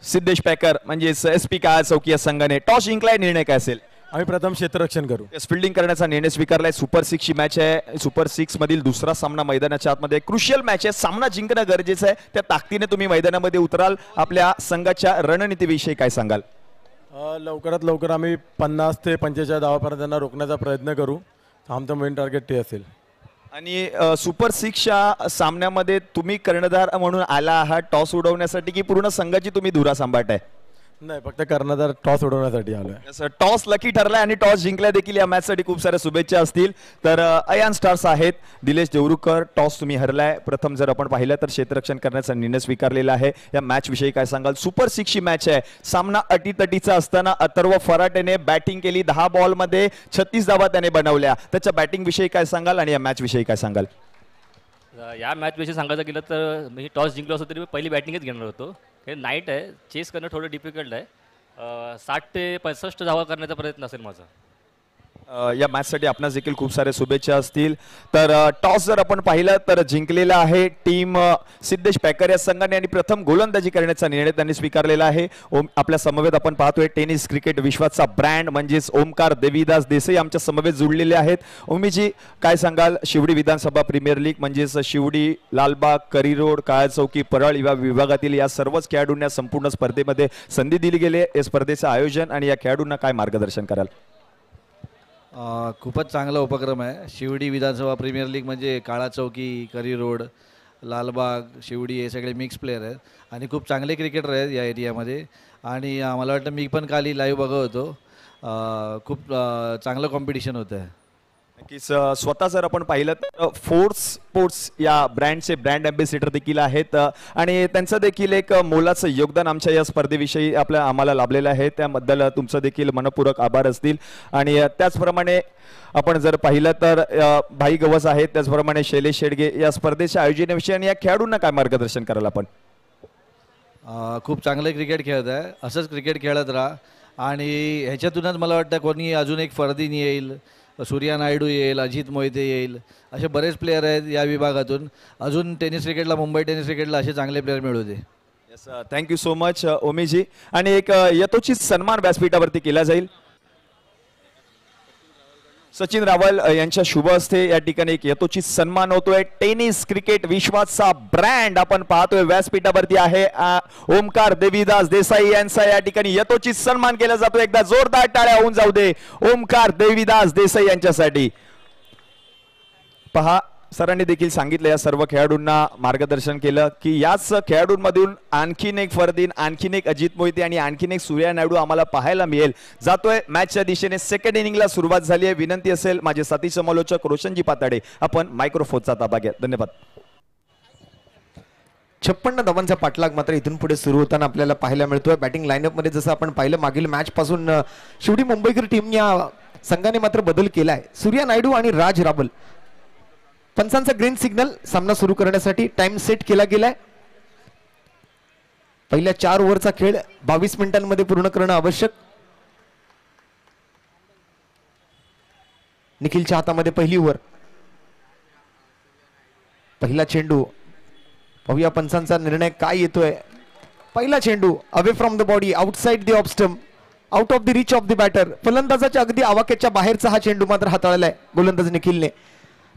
सिद्धेश पॅकर म्हणजेच SP काळा चौकी या संघाने टॉस जिंकलाय. निर्णय काय असेल? आम्ही प्रथम क्षेत्ररक्षण करू. फिल्डिंग करण्याचा निर्णय स्वीकारलाय. सुपर 6 ची मॅच आहे. सुपर 6 मधील दुसरा सामना मैदानाच्या आतमध्ये. क्रुशियल मॅच आहे. सामना जिंकणं गरजेचं आहे. त्या ताकदीने तुम्ही मैदानामध्ये उतराल. आपल्या संघाच्या रणनीतीविषयी काय सांगाल? लवकरात लवकर आम्ही 50 ते 45 धावापर्यंत त्यांना रोखण्याचा प्रयत्न करू. आमचं मेन टार्गेट ते असेल. आणि सुपर 6च्या सामन्यामध्ये तुम्ही कर्णधार म्हणून आला आहात टॉस उडवण्यासाठी की पूर्ण संघाची तुम्ही धुरा सांभाळताय? नाही, फक्त कर्णधार टॉस उडवण्यासाठी आलोय. टॉस लकी ठरलाय आणि टॉस जिंकलाय देखील. या मॅच साठी खूप साऱ्या शुभेच्छा असतील. तर अयान स्टार्स आहेत. दिलेश देवरुकर टॉस तुम्ही हरलाय. प्रथम जर आपण पाहिलं तर क्षेत्ररक्षण करण्याचा निर्णय स्वीकारलेला आहे. या मॅच विषयी काय सांगाल? सुपर 6 ची मॅच आहे. सामना अटीतटीचा असताना अथर्व फराटेने बॅटिंग केली. 10 बॉल मध्ये 36 धावा त्याने बनवल्या. त्याच्या बॅटिंग विषयी काय सांगाल आणि या मॅच विषयी काय सांगाल? या मॅच विषयी सांगायचं गेलं तर मी टॉस जिंकलो असतो तरी मी पहिली बॅटिंगच घेणार होतो. हे नाईट आहे. चेस करणं थोडं डिफिकल्ट आहे. 60 ते 65 धावा करण्याचा प्रयत्न असेल माझा. या मॅचसाठी आपणास देखील खूप सारे शुभेच्छा असतील. तर टॉस जर आपण पाहिलं तर जिंकलेला आहे टीम सिद्धेश पॅकर या संघाने आणि प्रथम गोलंदाजी करण्याचा निर्णय त्यांनी स्वीकारलेला आहे. आपल्या समवेत आपण पाहतोय टेनिस क्रिकेट विश्वाचा ब्रँड म्हणजेच ओमकार देवीदास देसाई आमच्या समवेत जुळलेले आहेत. ओमीजी काय सांगाल? शिवडी विधानसभा प्रीमियर लीग म्हणजेच शिवडी, लालबाग, करीरोड, काळा चौकी, परळ या विभागातील या सर्वच खेळाडूंना संपूर्ण स्पर्धेमध्ये संधी दिली गेली. या स्पर्धेचं आयोजन आणि या खेळाडूंना काय मार्गदर्शन कराल? खूपच चांगला उपक्रम आहे. शिवडी विधानसभा प्रीमियर लीग म्हणजे काळा चौकी, करी रोड, लालबाग, शिवडी हे सगळे मिक्स प्लेयर आहेत आणि खूप चांगले क्रिकेटर आहेत या एरियामध्ये. आणि मला वाटतं मी पण काली लाईव्ह बघत होतो. खूप चांगलं कॉम्पिटिशन होतं आहे. नक्कीच. स्वतः जर आपण पाहिलं तर फोर्स स्पोर्ट्स या ब्रँडचे ब्रँड अँबॅसिडर देखील आहेत आणि त्यांचं देखील एक मोलाचं योगदान आमच्या या स्पर्धेविषयी आम्हाला लाभलेलं आहे. त्याबद्दल तुमचं देखील मनपूर्वक आभार असतील. आणि त्याचप्रमाणे आपण जर पाहिलं तर भाई गवस आहेत, त्याचप्रमाणे शैलेश शेडगे या स्पर्धेच्या आयोजनाविषयी आणि या खेळाडूंना काय मार्गदर्शन कराल आपण? खूप चांगले क्रिकेट खेळत आहे. असंच क्रिकेट खेळत राहा. आणि ह्याच्यातूनच मला वाटतं कोणी अजून एक फरदीन येईल, सूर्या नायडू येईल, अजित मोहिते येईल, असे बरेच प्लेयर आहेत या विभागातून. अजून टेनिस क्रिकेटला, मुंबई टेनिस क्रिकेटला असे चांगले प्लेयर मिळू दे. Yes, thank you so much Omiji. आणि एक यथोचित सन्मान व्यासपीठावरती केला जाईल. सचिन रावल यांच्या शुभ हस्ते या ठिकाणी एक यथोचित सन्मान होतोय. टेनिस क्रिकेट विश्वाचा ब्रँड आपण पाहतोय व्यासपीठावरती आहे. ओमकार देवीदास देसाई यांचा या ठिकाणी यथोचित सन्मान केला जातो. एकदा जोरदार टाळ्या होऊन जाऊ दे ओमकार देवीदास देसाई यांच्यासाठी. पहा सरांनी देखील सांगितलं, या सर्व खेळाडूंना मार्गदर्शन केलं की याच खेळाडूंमधून आणखीन एक फरदीन, आणखीन एक अजित मोहिते आणि आणखीन एक सूर्या नायडू आम्हाला पाहायला मिळेल. जातोय मॅचच्या दिशेने. सेकंड इनिंगला सुरुवात झाली आहे. विनंती असेल माझे साथी समालोचक रोशनजी पाताडे, आपण मायक्रोफोनचा ताबा घ्या. धन्यवाद. 56 धावांचा पाठलाग मात्र इथून पुढे सुरू होताना आपल्याला पाहायला मिळतोय. बॅटिंग लाईनअप मध्ये जसं आपण पाहिलं मागील मॅच पासून शिवडी मुंबईकर टीम या संघाने मात्र बदल केलाय. सूर्या नायडू आणि राज रावल पंचांचा ग्रीन सिग्नल सामना सुरू करण्यासाठी टाइम सेट केला गेलाय. पहिल्या 4 ओव्हरचा खेळ 22 मिनिटांमध्ये पूर्ण करणं आवश्यक. निखिलच्या हातामध्ये पहिली ओव्हर. पहिला चेंडू. पाहूया पंचांचा निर्णय काय येतोय. पहिला चेंडू away from the body, outside the off stump, out of the reach of the batter. फलंदाजाच्या अगदी आवाक्याच्या बाहेरचा हा चेंडू मात्र हाताळलाय गोलंदाज निखिलने.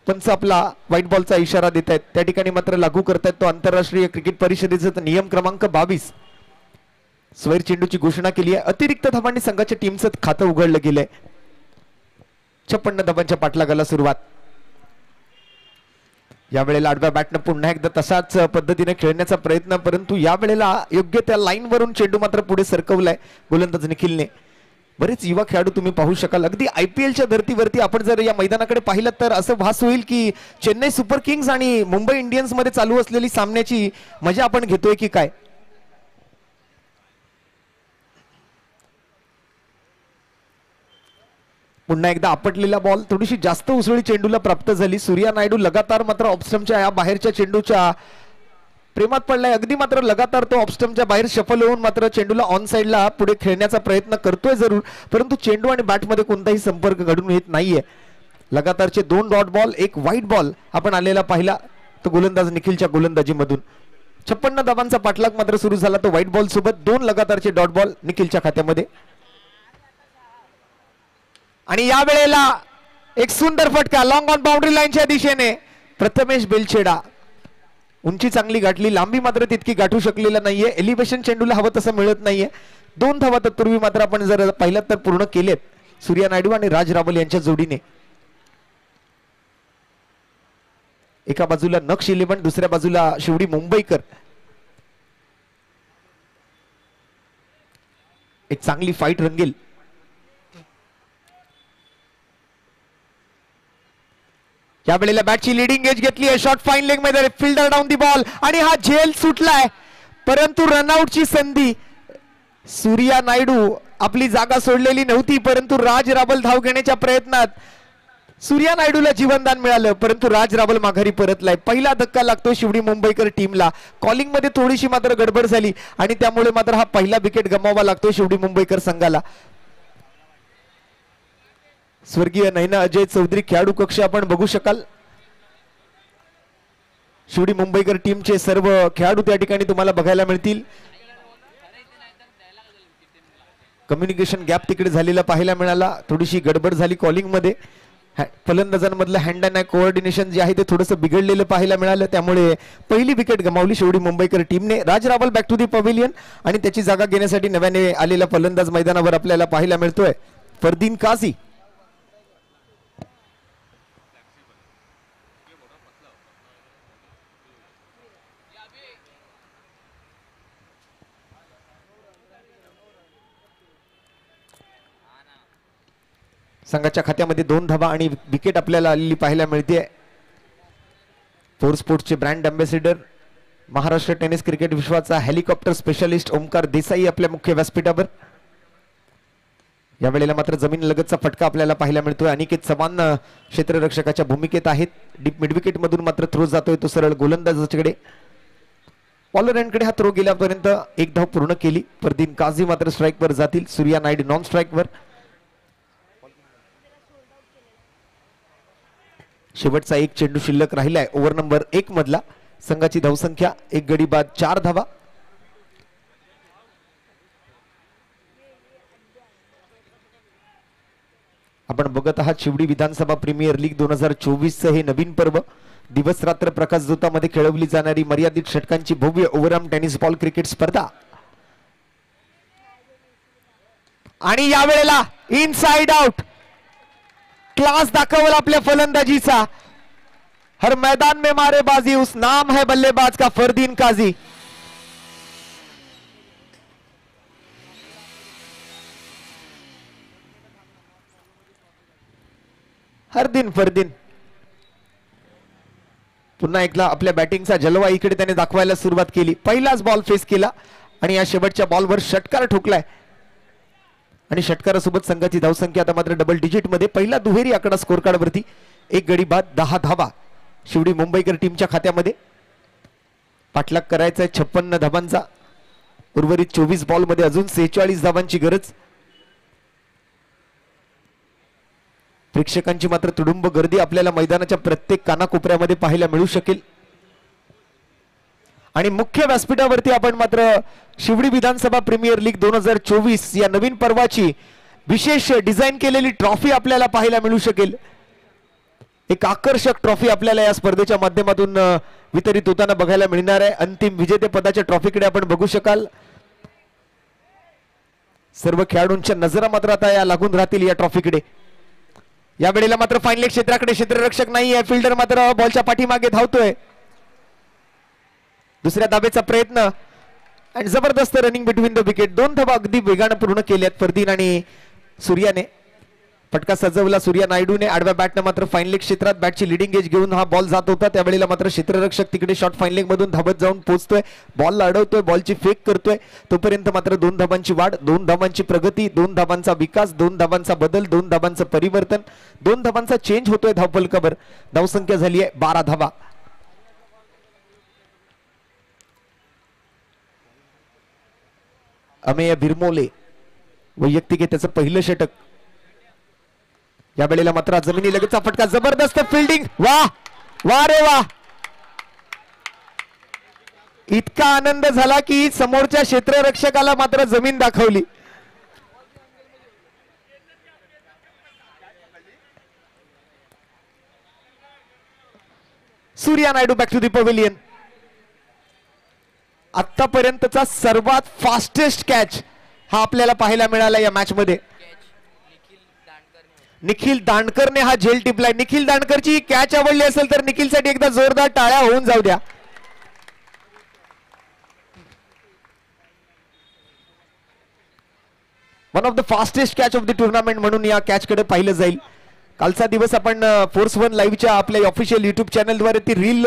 पंच आपला व्हाईट बॉलचा इशारा देत आहेत. त्या ठिकाणी मात्र लागू करतायत तो आंतरराष्ट्रीय क्रिकेट परिषदेचा नियम क्रमांक 22. स्वैर चेंडूची घोषणा केली आहे. अतिरिक्त धावांनी संघाच्या टीमचं खातं उघडलं गेलंय. 56 धावांच्या पाठलागाला सुरुवात. यावेळेला आडव्या बॅटनं पुन्हा एकदा तशाच पद्धतीने खेळण्याचा प्रयत्न, परंतु यावेळेला योग्य त्या लाईन वरून चेंडू मात्र पुढे सरकवलाय गोलंदाज निखिलने. बरेच युवा खेळाडू तुम्ही पाहू शकाल. अगदी IPLच्या धर्तीवरती आपण जर या मैदानाकडे पाहिलं तर असं भास होईल की चेन्नई सुपर किंग्स आणि मुंबई इंडियन्स मध्ये चालू असलेली सामन्याची मजा आपण घेतोय की काय. पुन्हा एकदा आपटलेला बॉल थोडीशी जास्त उसळी चेंडूला प्राप्त झाली. सूर्या नायडू लगातार मात्र ऑफस्टमच्या या बाहेरच्या चेंडूच्या प्रेमात पडलाय. अगदी मात्र लगातार तो ऑफस्टमच्या बाहेर शफल होऊन मात्र चेंडूला ऑन साइडला पुढे खेळण्याचा प्रयत्न करतोय जरूर, परंतु चेंडू आणि बॅटमध्ये कोणताही संपर्क घडून येत नाहीये. लगातारचे 2 डॉट बॉल, एक व्हाईट बॉल आपण आलेला पाहिला तो गोलंदाज निखिलच्या गोलंदाजीमधून. 56 धावांचा पाठलाग मात्र सुरू झाला तो व्हाईट बॉल सोबत. 2 लगातारचे डॉट बॉल निखिलच्या खात्यामध्ये. आणि या वेळेला एक सुंदर फटका लॉंग ऑन बाउंड्री लाईनच्या दिशेने. प्रथमेश बेलछेडा. उंची चांगली गाठली, लांबी मात्र तितकी गाठू शकलेला नाहीये. एलिव्हेशन चेंडूला हवं तसं मिळत नाहीये. 2 धावा तत्पूर्वी मात्र आपण जर पाहिलं तर पूर्ण केलेत सूर्या नायडू आणि राज रावल यांच्या जोडीने. एका बाजूला नक्ष 11, दुसऱ्या बाजूला शिवडी मुंबईकर. एक चांगली फाईट रंगेल. या वेळेला बॅटची लीडिंग एज घेतली आहे. शॉर्ट फाईन लेग मध्ये फिल्डर डाऊन दी बॉल आणि हा झेल सुटलाय, परंतु रनआउटची संधी. सूर्या नायडू आपली जागा सोडलेली नव्हती, परंतु राज रावल धाव घेण्याच्या प्रयत्नात सूर्या नायडूला जीवनदान मिळालं, परंतु राज रावल माघारी परतलाय. पहिला धक्का लागतो शिवडी मुंबईकर टीमला. कॉलिंग मध्ये थोडीशी मात्र गडबड झाली आणि त्यामुळे मात्र हा पहिला विकेट गमावा लागतो शिवडी मुंबईकर संघाला. स्वर्गीय नैना अजय चौधरी खेळाडू कक्ष आपण बघू शकाल. शिवडी मुंबईकर टीमचे सर्व खेळाडू त्या ठिकाणी तुम्हाला बघायला मिळतील. कम्युनिकेशन गॅप तिकडे झालेला पाहायला मिळाला. थोडीशी गडबड झाली कॉलिंग मध्ये. फलंदाजांमधलं हँड अँड आय कोऑर्डिनेशन जे आहे ते थोडंसं बिघडलेलं पाहायला मिळालं, त्यामुळे पहिली विकेट गमावली शिवडी मुंबईकर टीमने. Raj Rawal back to the pavilion आणि त्याची जागा घेण्यासाठी नव्याने आलेला फलंदाज मैदानावर आपल्याला पाहायला मिळतोय फरदीन काझी. संघाच्या खात्यामध्ये 2 धावा आणि विकेट आपल्याला आलेली पाहायला मिळते. फोर स्पोर्ट्सचे brand ambassador, Maharashtra tennis cricket विश्वाचा हेलिकॉप्टर स्पेशलिस्ट ओमकार देसाई आपल्या मुख्य व्यासपीठावर. या वेळेला मात्र जमीन लगतचा फटका आपल्याला पाहायला मिळतोय. अनिकेत चव्हाण क्षेत्ररक्षकाच्या भूमिकेत आहेत. डीप मिड विकेट मधून मात्र थ्रो जातोय तो सरळ गोलंदाजाकडे. बॉलर एंडकडे हा थ्रो गेल्यापर्यंत 1 धाव पूर्ण केली. फरदीन काझी मात्र स्ट्राईक वर जातील. सूर्या नायडू नॉन स्ट्राईक वर. शेवटचा 1 चेंडू शिल्लक राहिलाय ओव्हर नंबर 1 मधला. संघाची धावसंख्या 1 गडी बाद 4 धावा. आपण बघत आहात शिवडी विधानसभा प्रीमियर लीग 2024 हे नवीन पर्व. दिवस रात्र प्रकाश जोतामध्ये खेळवली जाणारी मर्यादित षटकांची भव्य ओव्हरआर्म टेनिस बॉल क्रिकेट स्पर्धा. आणि यावेळेला इनसाइड आउट क्लास दाखवला आपल्या फलंदाजीचा. हर मैदान में मारे बाजी, उस नाम है बल्लेबाज का फरदीन काजी। हर दिन फरदीन पुन्हा एकदा आपल्या बॅटिंगचा जलवा इकडे त्याने दाखवायला सुरुवात केली। पहिलाच बॉल फेस केला आणि या शेवटच्या बॉलवर षटकार ठोकलाय आणि षटकारासोबत संघाची धावसंख्या आता मात्र डबल डिजिट मध्ये। पहिला दुहेरी आकडा स्कोर कार्ड वरती, 1 गडी बाद 10 धावा शिवडी मुंबईकर टीमच्या खात्यामध्ये। पाठलाग करायचा आहे 56 धावांचा, उर्वरित 24 बॉल मध्ये अजून 46 धावांची गरज। प्रेक्षकांची मात्र तुडुंब गर्दी आपल्याला मैदानाच्या प्रत्येक कानाकोपऱ्यामध्ये पाहायला मिळू शकेल आणि मुख्य व्यासपीठावरती आपण मात्र शिवडी विधानसभा प्रीमियर लीग 2024 या नवीन पर्वाची विशेष डिझाईन केलेली ट्रॉफी आपल्याला पाहायला मिळू शकेल। एक आकर्षक ट्रॉफी आपल्याला या स्पर्धेच्या माध्यमातून वितरित होताना बघायला मिळणार आहे। अंतिम विजेते पदाच्या ट्रॉफीकडे आपण बघू शकाल। सर्व खेळाडूंच्या नजरा मात्र आता या लागून राहतील या ट्रॉफीकडे। या वेळेला मात्र फाईन लेग क्षेत्राकडे क्षेत्ररक्षक नाही आहे, फिल्डर मात्र बॉलच्या पाठीमागे धावतोय। दुसऱ्या धावेचा प्रयत्न आणि जबरदस्त रनिंग बिटवीन द विकेट। 2 धावा अगदी वेगाने पूर्ण केल्यात फरदीन आणि सूर्याने। फटका सजवला सूर्या नायडूने, आडव्या बॅटने मात्र फाईन लेग क्षेत्रात बॅटची लिडिंग एज घेऊन हा बॉल जात होता। त्यावेळेला मात्र क्षेत्ररक्षक तिकडे शॉर्ट फाईन लेग मधून धावत जाऊन पोहोचतोय, बॉलला अडवतोय, बॉलची फेक करतोय। तोपर्यंत मात्र 2 धावांची वाढ, 2 धावांची प्रगती, 2 धावांचा विकास, 2 धावांचा बदल, 2 धावांचं परिवर्तन, 2 धावांचा चेंज होतोय धावफलकावर। धावसंख्या झाली आहे 12 धावा। अमेय बिरमोले वैयक्तिक आहे त्याचं पहिलं षटक। या वेळेला मात्र जमिनी लगेचचा फटका, जबरदस्त फिल्डिंग, वाह वाह रे वाह। इतका आनंद झाला की समोरच्या क्षेत्ररक्षकाला मात्र जमीन दाखवली। Surya Naidu back to the pavilion. आतापर्यंतचा सर्वात फास्टेस्ट कॅच हा आपल्याला पाहायला मिळाला या मॅच मध्ये। निखिल दांडकरने हा झेल टिपलाय। निखिल दांडकरची कॅच आवडली असेल तर निखिलसाठी एकदा जोरदार टाळ्या होऊन जाऊ द्या। One of the fastest catch of the tournament म्हणून या कॅच कडे पाहिलं जाईल। कालचा दिवस आपण फोर्स वन लाईव्हच्या आपल्या ऑफिशियल युट्यूब चॅनलद्वारे ती रील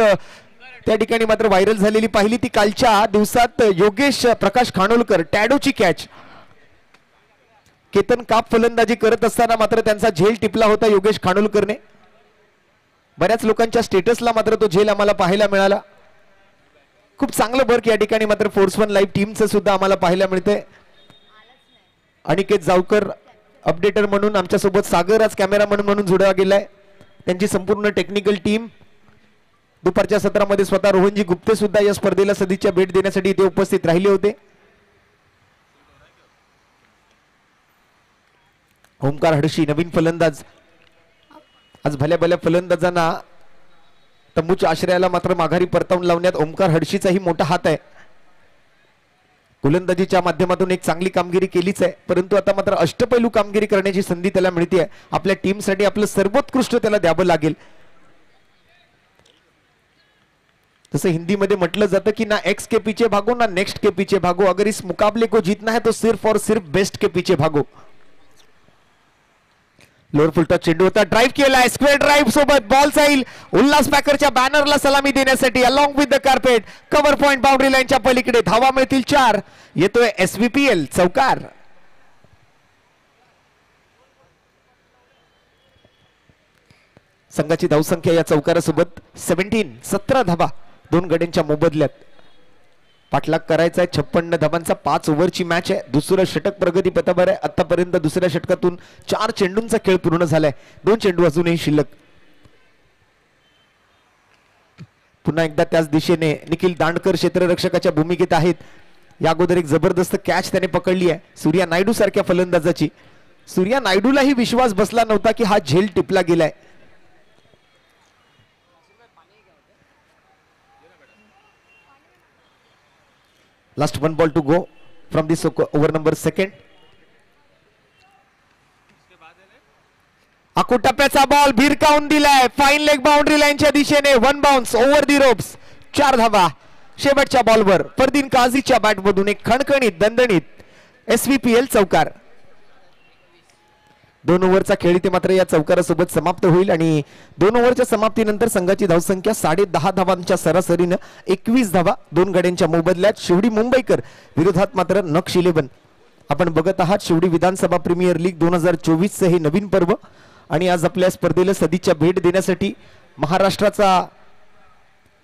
त्या ठिकाणी मात्र व्हायरल झालेली पाहिली। ती कालच्या दिवसात योगेश प्रकाश खानोलकर टॅडोची कॅच, केतन काप फलंदाजी करत असताना मात्र त्यांचा झेल टिपला होता योगेश खानोलकरने। बऱ्याच लोकांच्या स्टेटसला मात्र तो झेल आम्हाला पाहायला मिळाला। खूप चांगलं वर्क या ठिकाणी मात्र फोर्स वन लाईव्ह टीमचं सुद्धा आम्हाला पाहायला मिळतंय। अनिकेत जावकर अपडेटर म्हणून आमच्या सोबत, सागर आज कॅमेरामन म्हणून जोडला गेलाय। त्यांची संपूर्ण टेक्निकल टीम। दुपारच्या सत्रामध्ये स्वतः रोहनजी गुप्ते सुद्धा या स्पर्धेला सदिच्छा भेट देण्यासाठी इथे उपस्थित राहिले होते। ओमकार हडशी नवीन फलंदाज। आज भल्या भल्या फलंदाजांना तंबूच्या आश्रयाला मात्र माघारी परतावून लावण्यात ओमकार हडशीचाही मोठा हात आहे। गोलंदाजीच्या माध्यमातून एक चांगली कामगिरी केलीच आहे, परंतु आता मात्र अष्टपैलू कामगिरी करण्याची संधी त्याला मिळते। आपल्या टीमसाठी आपलं सर्वोत्कृष्ट त्याला द्यावं लागेल। जसं हिंदी मध्ये म्हटलं जातं की ना एक्स के पीछे भागो ना नेक्स्ट के पीछे भागो, अगर इस मुकाबले को जीतना है तो सिर्फ और सिर्फ बेस्ट के पीछे भागो। लोअर फुल टच चेंडू होता, ड्राईव्ह केलाय, स्क्वेअर ड्राईव्ह सोबत बॉल जाईल उल्हास पॅकरच्या बॅनरला सलामी देण्यासाठी along with the carpet. Cover point boundary लाईनच्या पलीकडे धावा मिळतील 4। येतोय SVPL चौकार। संघाची धावसंख्या या चौकारासोबत 17 धावा 2 गड्यांच्या मोबदल्यात। पाठलाग करायचा आहे 56 धावांचा। 5 ओव्हरची मॅच आहे। दुसरं षटक प्रगती पथावर आहे। आतापर्यंत दुसऱ्या षटकातून 4 चेंडूंचा खेळ पूर्ण झालाय, 2 चेंडू अजूनही शिल्लक। पुन्हा एकदा त्याच दिशेने निखिल दांडकर क्षेत्ररक्षकाच्या भूमिकेत आहेत। या अगोदर एक जबरदस्त कॅच त्याने पकडली आहे सूर्या नायडू सारख्या फलंदाजाची। सूर्या नायडूलाही विश्वास बसला नव्हता की हा झेल टिपला गेलाय। Last 1 ball to go from this over number 2. आकू टप्प्याचा बॉल भिरकावून दिलाय फाईन लेग बाउंड्री लाईनच्या दिशेने. 1 बाउन्स ओव्हर दी रोप्स. 4 धावा शेवटच्या बॉलवर. फरदीन काझीच्या बॅटमधून एक खणखणीत दणदणीत SVPL चौकार. 2 ओव्हरचा खेळ इथे मात्र या चौकारासोबत समाप्त होईल आणि 2 ओव्हरच्या समाप्तीनंतर संघाची धावसंख्या 10.5 धावांच्या सरासरीनं 21 धावा 2 गड्यांच्या मोबदल्यात. शिवडी मुंबईकर विरोधात मात्र नक्ष 11. आपण बघत आहात शिवडी विधानसभा प्रीमियर लीग 2024 चे हे नवीन पर्व आणि आज आपल्या स्पर्धेला सदिच्छा भेट देण्यासाठी महाराष्ट्राचा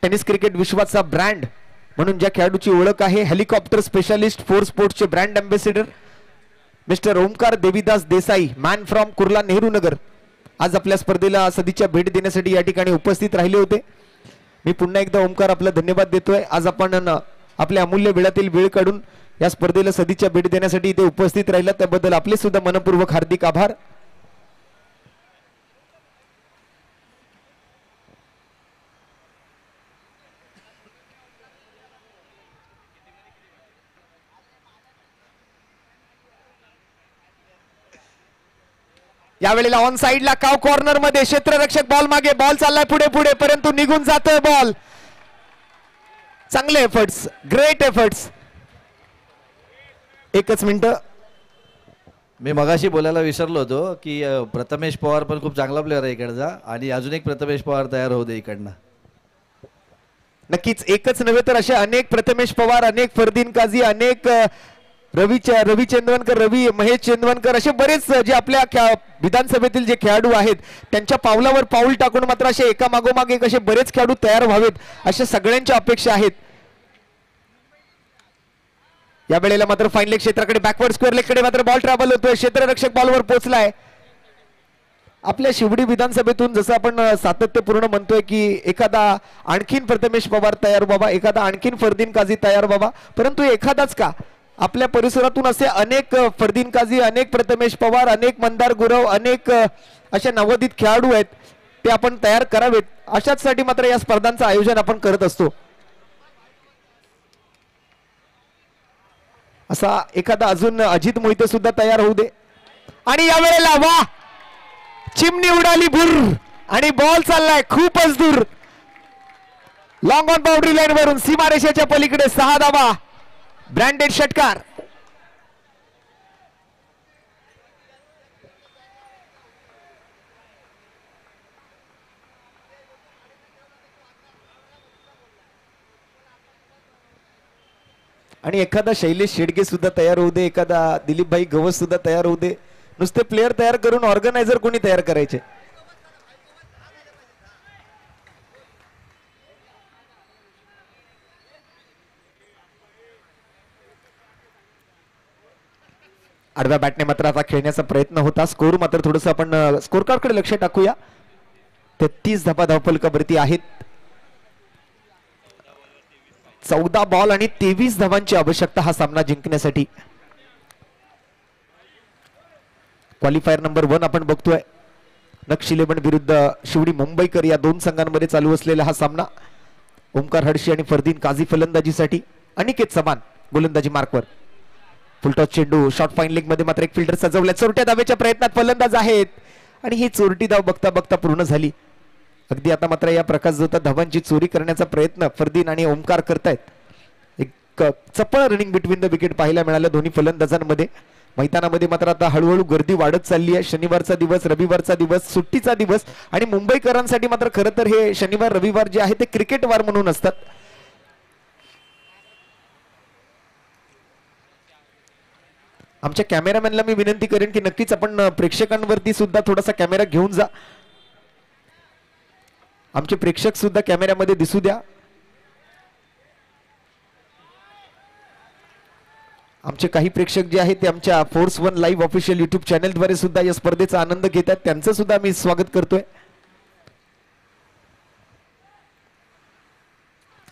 टेनिस क्रिकेट विश्वाचा ब्रँड म्हणून ज्या खेळाडूची ओळख आहे हेलिकॉप्टर स्पेशालिस्ट 4 स्पोर्ट्सचे brand ambassador mister Omkar Devidas Desai man from Kurla Nehru Nagar आज आपल्या स्पर्धेला सदिच्छा भेट देण्यासाठी या ठिकाणी उपस्थित राहिले होते. मी पुन्हा एकदा ओमकार आपला धन्यवाद देतोय. आज आपण आपल्या अमूल्य वेळातील वेळ काढून या स्पर्धेला सदिच्छा भेट देण्यासाठी इथे उपस्थित राहिला त्याबद्दल आपले सुद्धा मनपूर्वक हार्दिक आभार. यावेळेला ऑन साइडला काव कॉर्नर मध्ये क्षेत्ररक्षक बॉल मागे. बॉल चाललाय पुढे पुढे परंतु निघून जातोय बॉल. चांगले एफर्ट्स ग्रेट एफर्ट्स. एकच मिनिट मी मगाशी बोलायला विसरलो होतो की प्रथमेश पवार पण खूप चांगला प्लेअर आहे इकडचा आणि अजून एक प्रथमेश पवार तयार होऊ दे इकडनं. नक्कीच एकच नव्हे तर असे अनेक प्रथमेश पवार अनेक फरदीन काझी अनेक रवी चंदवनकर रवी महेश चंदवनकर असे बरेच जे आपल्या विधानसभेतील जे खेळाडू आहेत त्यांच्या पावलावर पाऊल टाकून मात्र असे एका मागोमाग एक असे बरेच खेळाडू तयार व्हावेत अशा सगळ्यांच्या अपेक्षा आहेत. या वेळेला मात्र फाईन लेग क्षेत्राकडे बॅकवर्ड स्क्वेअर लेग कडे मात्र बॉल ट्रॅव्हल होतोय. क्षेत्ररक्षक बॉलवर पोहोचलाय. आपल्या शिवडी विधानसभेतून जसं आपण सातत्यपूर्ण म्हणतोय की एखादा आणखीन प्रथमेश पवार तयार व्हावा एखादा आणखीन फरदीन काझी तयार व्हावा परंतु एखादाच का आपल्या परिसरातून असे अनेक फरदीन काझी अनेक प्रथमेश पवार अनेक मंदार गुरव अनेक अशा नवोदित खेळाडू आहेत ते आपण तयार करावेत. अशाच साठी मात्र या स्पर्धांचं आयोजन आपण करत असतो. असा एखादा अजून अजित मोहिते सुद्धा तयार होऊ दे. आणि यावेळेला वा चिमणी उडाली भुर आणि बॉल चाललाय खूपच दूर. लॉंग ऑन बाउंड्री लाईन वरून सीमारेषेच्या पलीकडे 6 धावा ब्रँडेड षटकार. आणि एखादा शैलेश शेडगे सुद्धा तयार होऊ दे एखादा दिलीप भाई गवस सुद्धा तयार होऊ दे. नुसते प्लेयर तयार करून ऑर्गनायझर कोणी तयार करायचे. आडव्या बॅटने मात्र आता खेळण्याचा प्रयत्न होता. स्कोर मात्र थोडंसं आपण स्कोर कार्डकडे लक्ष टाकूया. 33 धावा धावफलकावरती आहेत. 14 बॉल आणि 23 धावांची आवश्यकता हा सामना जिंकण्यासाठी. क्वालिफायर नंबर 1 आपण बघतोय. नक्ष 11 विरुद्ध शिवडी मुंबईकर या 2 संघांमध्ये चालू असलेला हा सामना. ओमकार हडशी आणि फरदीन काझी फलंदाजीसाठी. अनिकेत चव्हाण गोलंदाजी मार्कवर. फुलटॉस चेंडू शॉर्ट फाईन लेग मध्ये मात्र एक फिल्डर सजवल्या. चोरट्या धावेच्या प्रयत्नात फलंदाज आहेत आणि ही चोरटी धाव बघता बघता पूर्ण झाली. अगदी आता मात्र या प्रकाश जोता धावांची चोरी करण्याचा प्रयत्न फरदीन आणि ओमकार करतायत. एक चपळ रनिंग बिटवीन द विकेट पाहायला मिळालं दोन्ही फलंदाजांमध्ये. मैदानामध्ये मात्र आता हळूहळू गर्दी वाढत चालली आहे. शनिवारचा दिवस रविवारचा दिवस सुट्टीचा दिवस आणि मुंबईकरांसाठी मात्र खरं तर हे शनिवार रविवार जे आहे ते क्रिकेट वार म्हणून असतात. आमच्या कॅमेरामॅनला मी विनंती करेन की नक्कीच आपण प्रेक्षकांवरती सुद्धा थोडासा कॅमेरा घेऊन जा. आमचे प्रेक्षक सुद्धा कॅमेऱ्यामध्ये दिसू द्या. आमचे काही प्रेक्षक जे आहेत ते आमच्या फोर्स 1 लाईव्ह ऑफिशियल युट्यूब चॅनलद्वारे सुद्धा या स्पर्धेचा आनंद घेतात. त्यांचं सुद्धा मी स्वागत करतोय.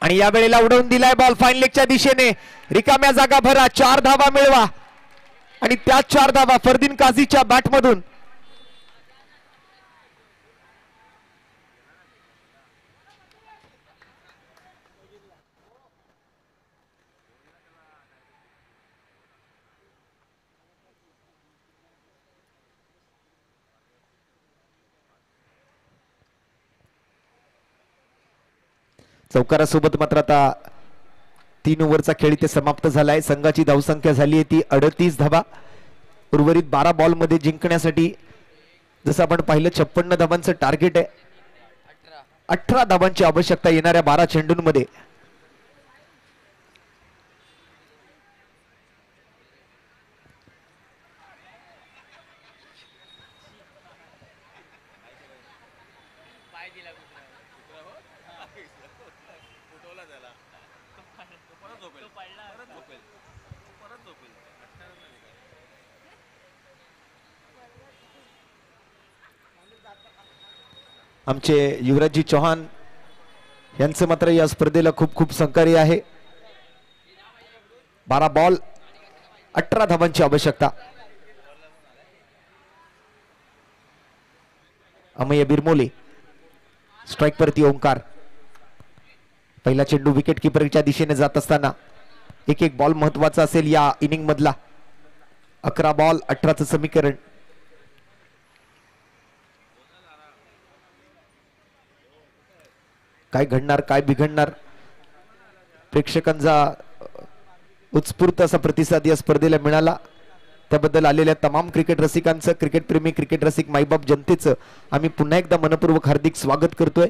आणि या वेळेला उडवून दिलाय बॉल फाईन लेगच्या दिशेने. रिकाम्या जागा भरा 4 धावा मिळवा आणि त्या 4 धावा फरदीन काझीच्या बॅटमधून. चौकारासोबत मात्र आता 3 ओव्हरचा खेळ इथे समाप्त झालाय. संघाची धावसंख्या झाली आहे ती 38 धावा. उर्वरित 12 बॉल मध्ये जिंकण्यासाठी जसं आपण पाहिलं 56 धावांचं टार्गेट आहे. 18 धावांची आवश्यकता येणाऱ्या 12 चेंडूंमध्ये. आमचे युवराजजी चौहान यांचं मात्र या स्पर्धेला खूप खूप सहकार्य आहे. 12 बॉल 18 धावांची आवश्यकता. अमय बिरमोले स्ट्राइक परती ओंकार. पहिला चेंडू विकेट किपरच्या दिशेने जात असताना एक एक बॉल महत्वाचा असेल या इनिंग मधला. 11 बॉल 18चं समीकरण. काय घडणार काय बिघडणार प्रेक्षकांचा उत्स्फूर्त असा प्रतिसाद या स्पर्धेला मिळाला. त्याबद्दल आलेल्या तमाम क्रिकेट रसिकांचं क्रिकेट प्रेमी क्रिकेट रसिक मायबाप जनतेचं आम्ही पुन्हा एकदा मनपूर्वक हार्दिक स्वागत करतोय.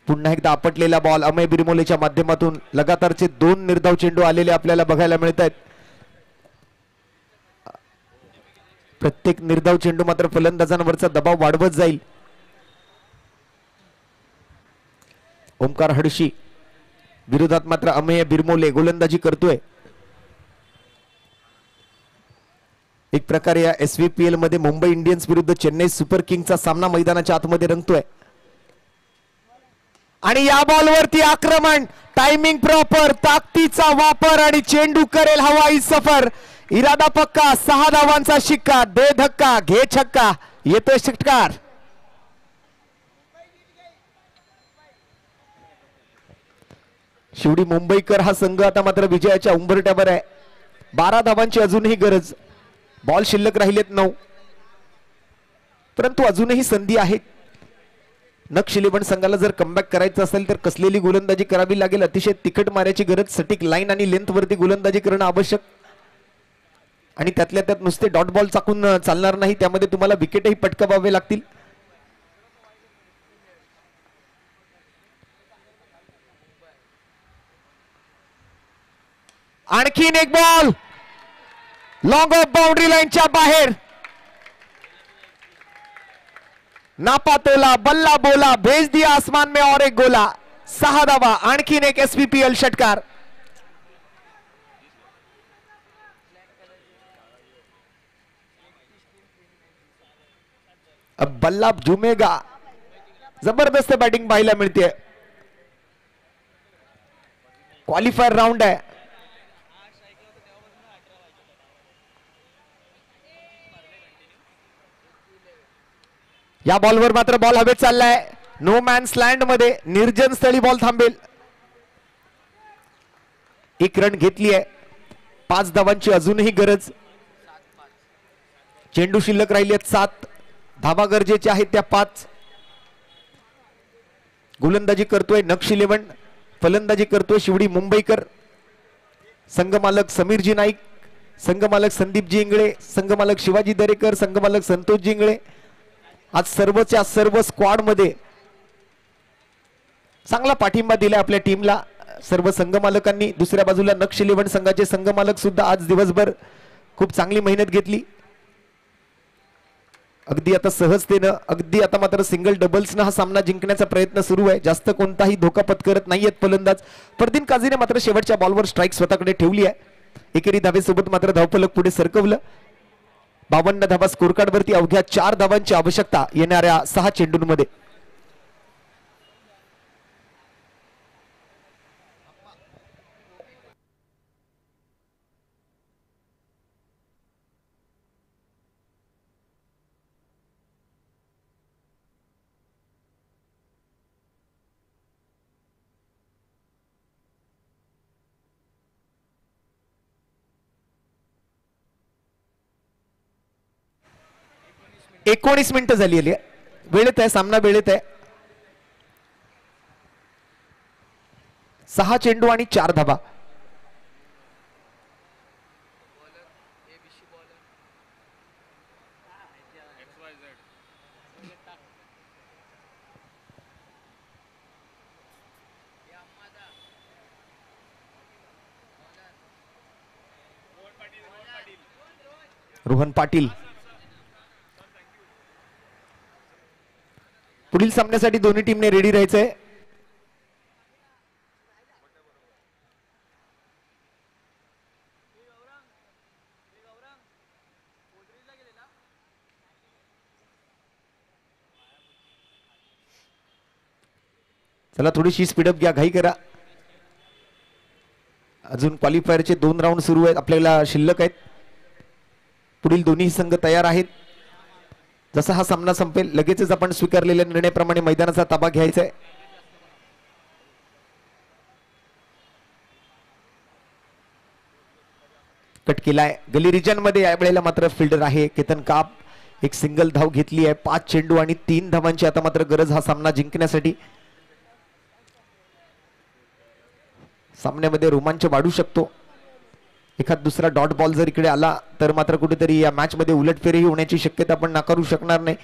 पुन्हा एकदा आपटलेला बॉल अमय बिरमोलेच्या माध्यमातून लगातारचे 2 निर्धाव चेंडू आलेले आपल्याला बघायला मिळत आहेत. प्रत्येक निर्धाव चेंडू मात्र फलंदाजांवरचा दबाव वाढवत जाईल. ओमकार हडशी विरोधात मात्र अमेय बिरमोले गोलंदाजी करतोय. एक प्रकारे या SVPL मध्ये मुंबई इंडियन्स विरुद्ध चेन्नई सुपर किंग्सचा सामना मैदानाच्या आतमध्ये रंगतोय. आणि या बॉलवरती आक्रमण, टायमिंग प्रॉपर, ताकदीचा वापर आणि चेंडू करेल हवाई सफर. इरादा पक्का, 6 धावांचा शिक्का. दे धक्का घे छक्का. येतोय षटकार. शेवटी मुंबईकर हा संघ आता मात्र विजयाच्या उंबरट्यावर आहे. 12 धावांची अजूनही गरज. बॉल शिल्लक राहिलेत 9, परंतु अजूनही संधी आहे. नक्ष 11 संघाला जर कमबॅक करायचं असेल तर कसलेली गोलंदाजी करावी लागेल. अतिशय तिखट मारायची गरज, सटीक लाईन आणि लेंथ वरती गोलंदाजी करणं आवश्यक. आणि त्यातल्या त्यात नुसते डॉट बॉल चाकून चालणार नाही, त्यामध्ये तुम्हाला विकेटही पटकावावे लागतील. आणखीन एक बॉल लॉन्ग ऑफ बाउंड्री लाईनच्या बाहेर. नापा तोला बल्ला बोला भेज दिया आसमान में और एक गोला. 6 धावा. आणखीन एक SVPL षटकार. अब बल्ला झुमेगा. जबरदस्त बॅटिंग पाहायला मिळते. क्वालिफायर राउंड आहे. या बॉलवर मात्र बॉल हवेत चाललाय. नो मॅन्स लँड मध्ये निर्जन स्थळी बॉल थांबेल. 1 रन घेतली आहे. 5 धावांची अजूनही गरज. चेंडू शिल्लक राहिली आहेत 7. धावा गरजेच्या आहेत त्या 5. गोलंदाजी करतोय नक्ष 11. फलंदाजी करतोय शिवडी मुंबईकर. संघमालक समीरजी नाईक, संघमालक संदीपजी इंगळे, संघमालक शिवाजी दरेकर, संघमालक संतोषजी इंगळे. आज सर्वच्या सर्व स्क्वॉड मध्ये चांगला पाठिंबा दिलाय आपल्या टीमला सर्व संघमालकांनी. दुसऱ्या बाजूला नक्ष 11 संघाचे संघमालक सुद्धा आज दिवसभर खूप चांगली मेहनत घेतली. अगदी आता सहजतेनं, अगदी आता मात्र सिंगल डबल्सनं हा सामना जिंकण्याचा प्रयत्न सुरू आहे. जास्त कोणताही धोका पत्करत नाहीयेत फलंदाज. परदीन काझीने मात्र शेवटच्या बॉलवर स्ट्राईक स्वतःकडे ठेवली आहे. एकेरी धावेसोबत मात्र धावफलक पुढे सरकवलं. 52 धावा स्कोर कार्ड वरती. अवघ्या 4 धावांची आवश्यकता येणाऱ्या 6 चेंडूंमध्ये. एकोणीस मिनिटं झाली. वेळेत आहे सामना, वेळेत आहे. 6 चेंडू आणि 4 धाबा. रोहन पाटील पुढील सामन्यासाठी दोन्ही टीमने रेडी राहायचंय. चला थोडीशी स्पीडअप घ्या, घाई करा. अजून क्वालिफायरचे 2 राऊंड सुरू आहेत, आपल्याला शिल्लक आहेत. पुढील दोन्ही संघ तयार आहेत. जसा हा सामना संपेल लगेचच आपण स्वीकारलेल्या निर्णयाप्रमाणे मैदानाचा ताबा घ्यायचा आहे. कट केलाय गली रिजन मध्ये. यावेळेला मात्र फिल्डर आहे केतन काप. एक सिंगल धाव घेतली आहे. 5 चेंडू आणि 3 धावांची आता मात्र गरज हा सामना जिंकण्यासाठी. सामन्यामध्ये रोमांच वाढू शकतो. एखाद दुसरा डॉट बॉल जर इकडे आला तर मात्र कुठेतरी या मॅच मध्ये उलटफेरही होण्याची शक्यता आपण नाकारू शकणार नाही.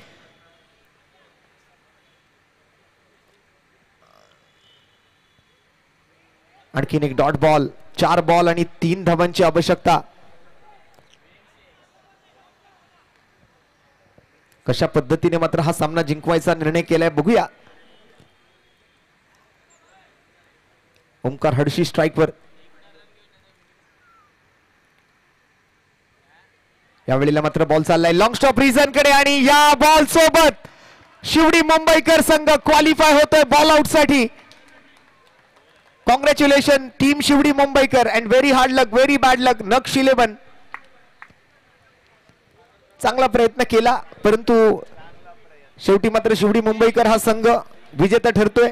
आणखीन एक डॉट बॉल. 4 बॉल आणि 3 धावांची आवश्यकता. कशा पद्धतीने मात्र हा सामना जिंकवायचा निर्णय केलाय बघूया. ओमकार हडशी स्ट्राईकवर. यावेळेला मात्र बॉल चाललाय लॉंग स्टॉप रिझन कडे आणि या बॉल सोबत शिवडी मुंबईकर संघ क्वालिफाय होतोय बॉल आउट साठी. Congratulation team Shivdi Mumbaikar and very hard luck, very bad luck Naksh 11. चांगला प्रयत्न केला परंतु शेवटी मात्र शिवडी मुंबईकर हा संघ विजेता ठरतोय.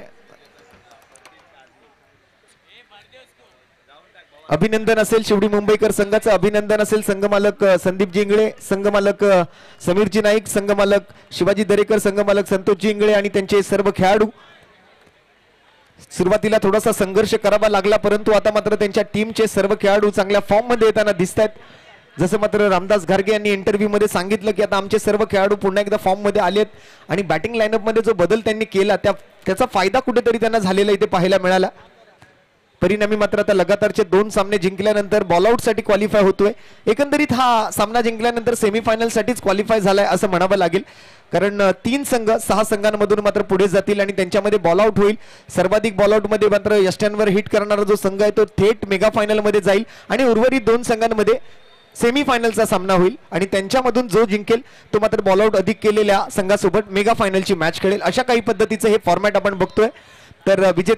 अभिनंदन असेल शिवडी मुंबईकर संघाचं. अभिनंदन असेल संघमालक संदीपजी इंगळे, संघमालक समीरजी नाईक, संघमालक शिवाजी दरेकर, संघमालक संतोषजी इंगळे आणि त्यांचे सर्व खेळाडू. सुरुवातीला थोडासा संघर्ष करावा लागला परंतु आता मात्र त्यांच्या टीमचे सर्व खेळाडू चांगल्या फॉर्म मध्ये येताना दिसत आहेत. जसं मात्र रामदास घारगे यांनी इंटरव्ह्यू मध्ये सांगितलं की आता आमचे सर्व खेळाडू पुन्हा एकदा फॉर्म मध्ये आलेत आणि बॅटिंग लाईनअप मध्ये जो बदल त्यांनी केला त्याचा फायदा कुठेतरी त्यांना झालेला इथे पाहायला मिळाला. परिणामी मात्र आता लगातारचे 2 सामने जिंकल्यानंतर बॉलआउट साठी क्वालिफाय होतोय. एकंदरीत हा सामना जिंकल्यानंतर सेमीफायनल साठीच क्वालिफाय झालाय असं म्हणावं लागेल. कारण 3 संघ 6 संघांमधून मात्र पुढे जातील आणि त्यांच्यामध्ये बॉलआउट होईल. सर्वाधिक बॉलआउट मध्ये मात्र यष्ट्यांवर हिट करणारा जो संघ आहे तो थेट मेगा फायनल मध्ये जाईल आणि उर्वरित 2 संघांमध्ये सेमीफायनलचा सामना होईल आणि त्यांच्यामधून जो जिंकेल तो मात्र बॉलआउट अधिक केलेल्या संघासोबत मेगा फायनलची मॅच खेळेल. अशा काही पद्धतीचं हे फॉर्मॅट आपण बघतोय. तर विजेते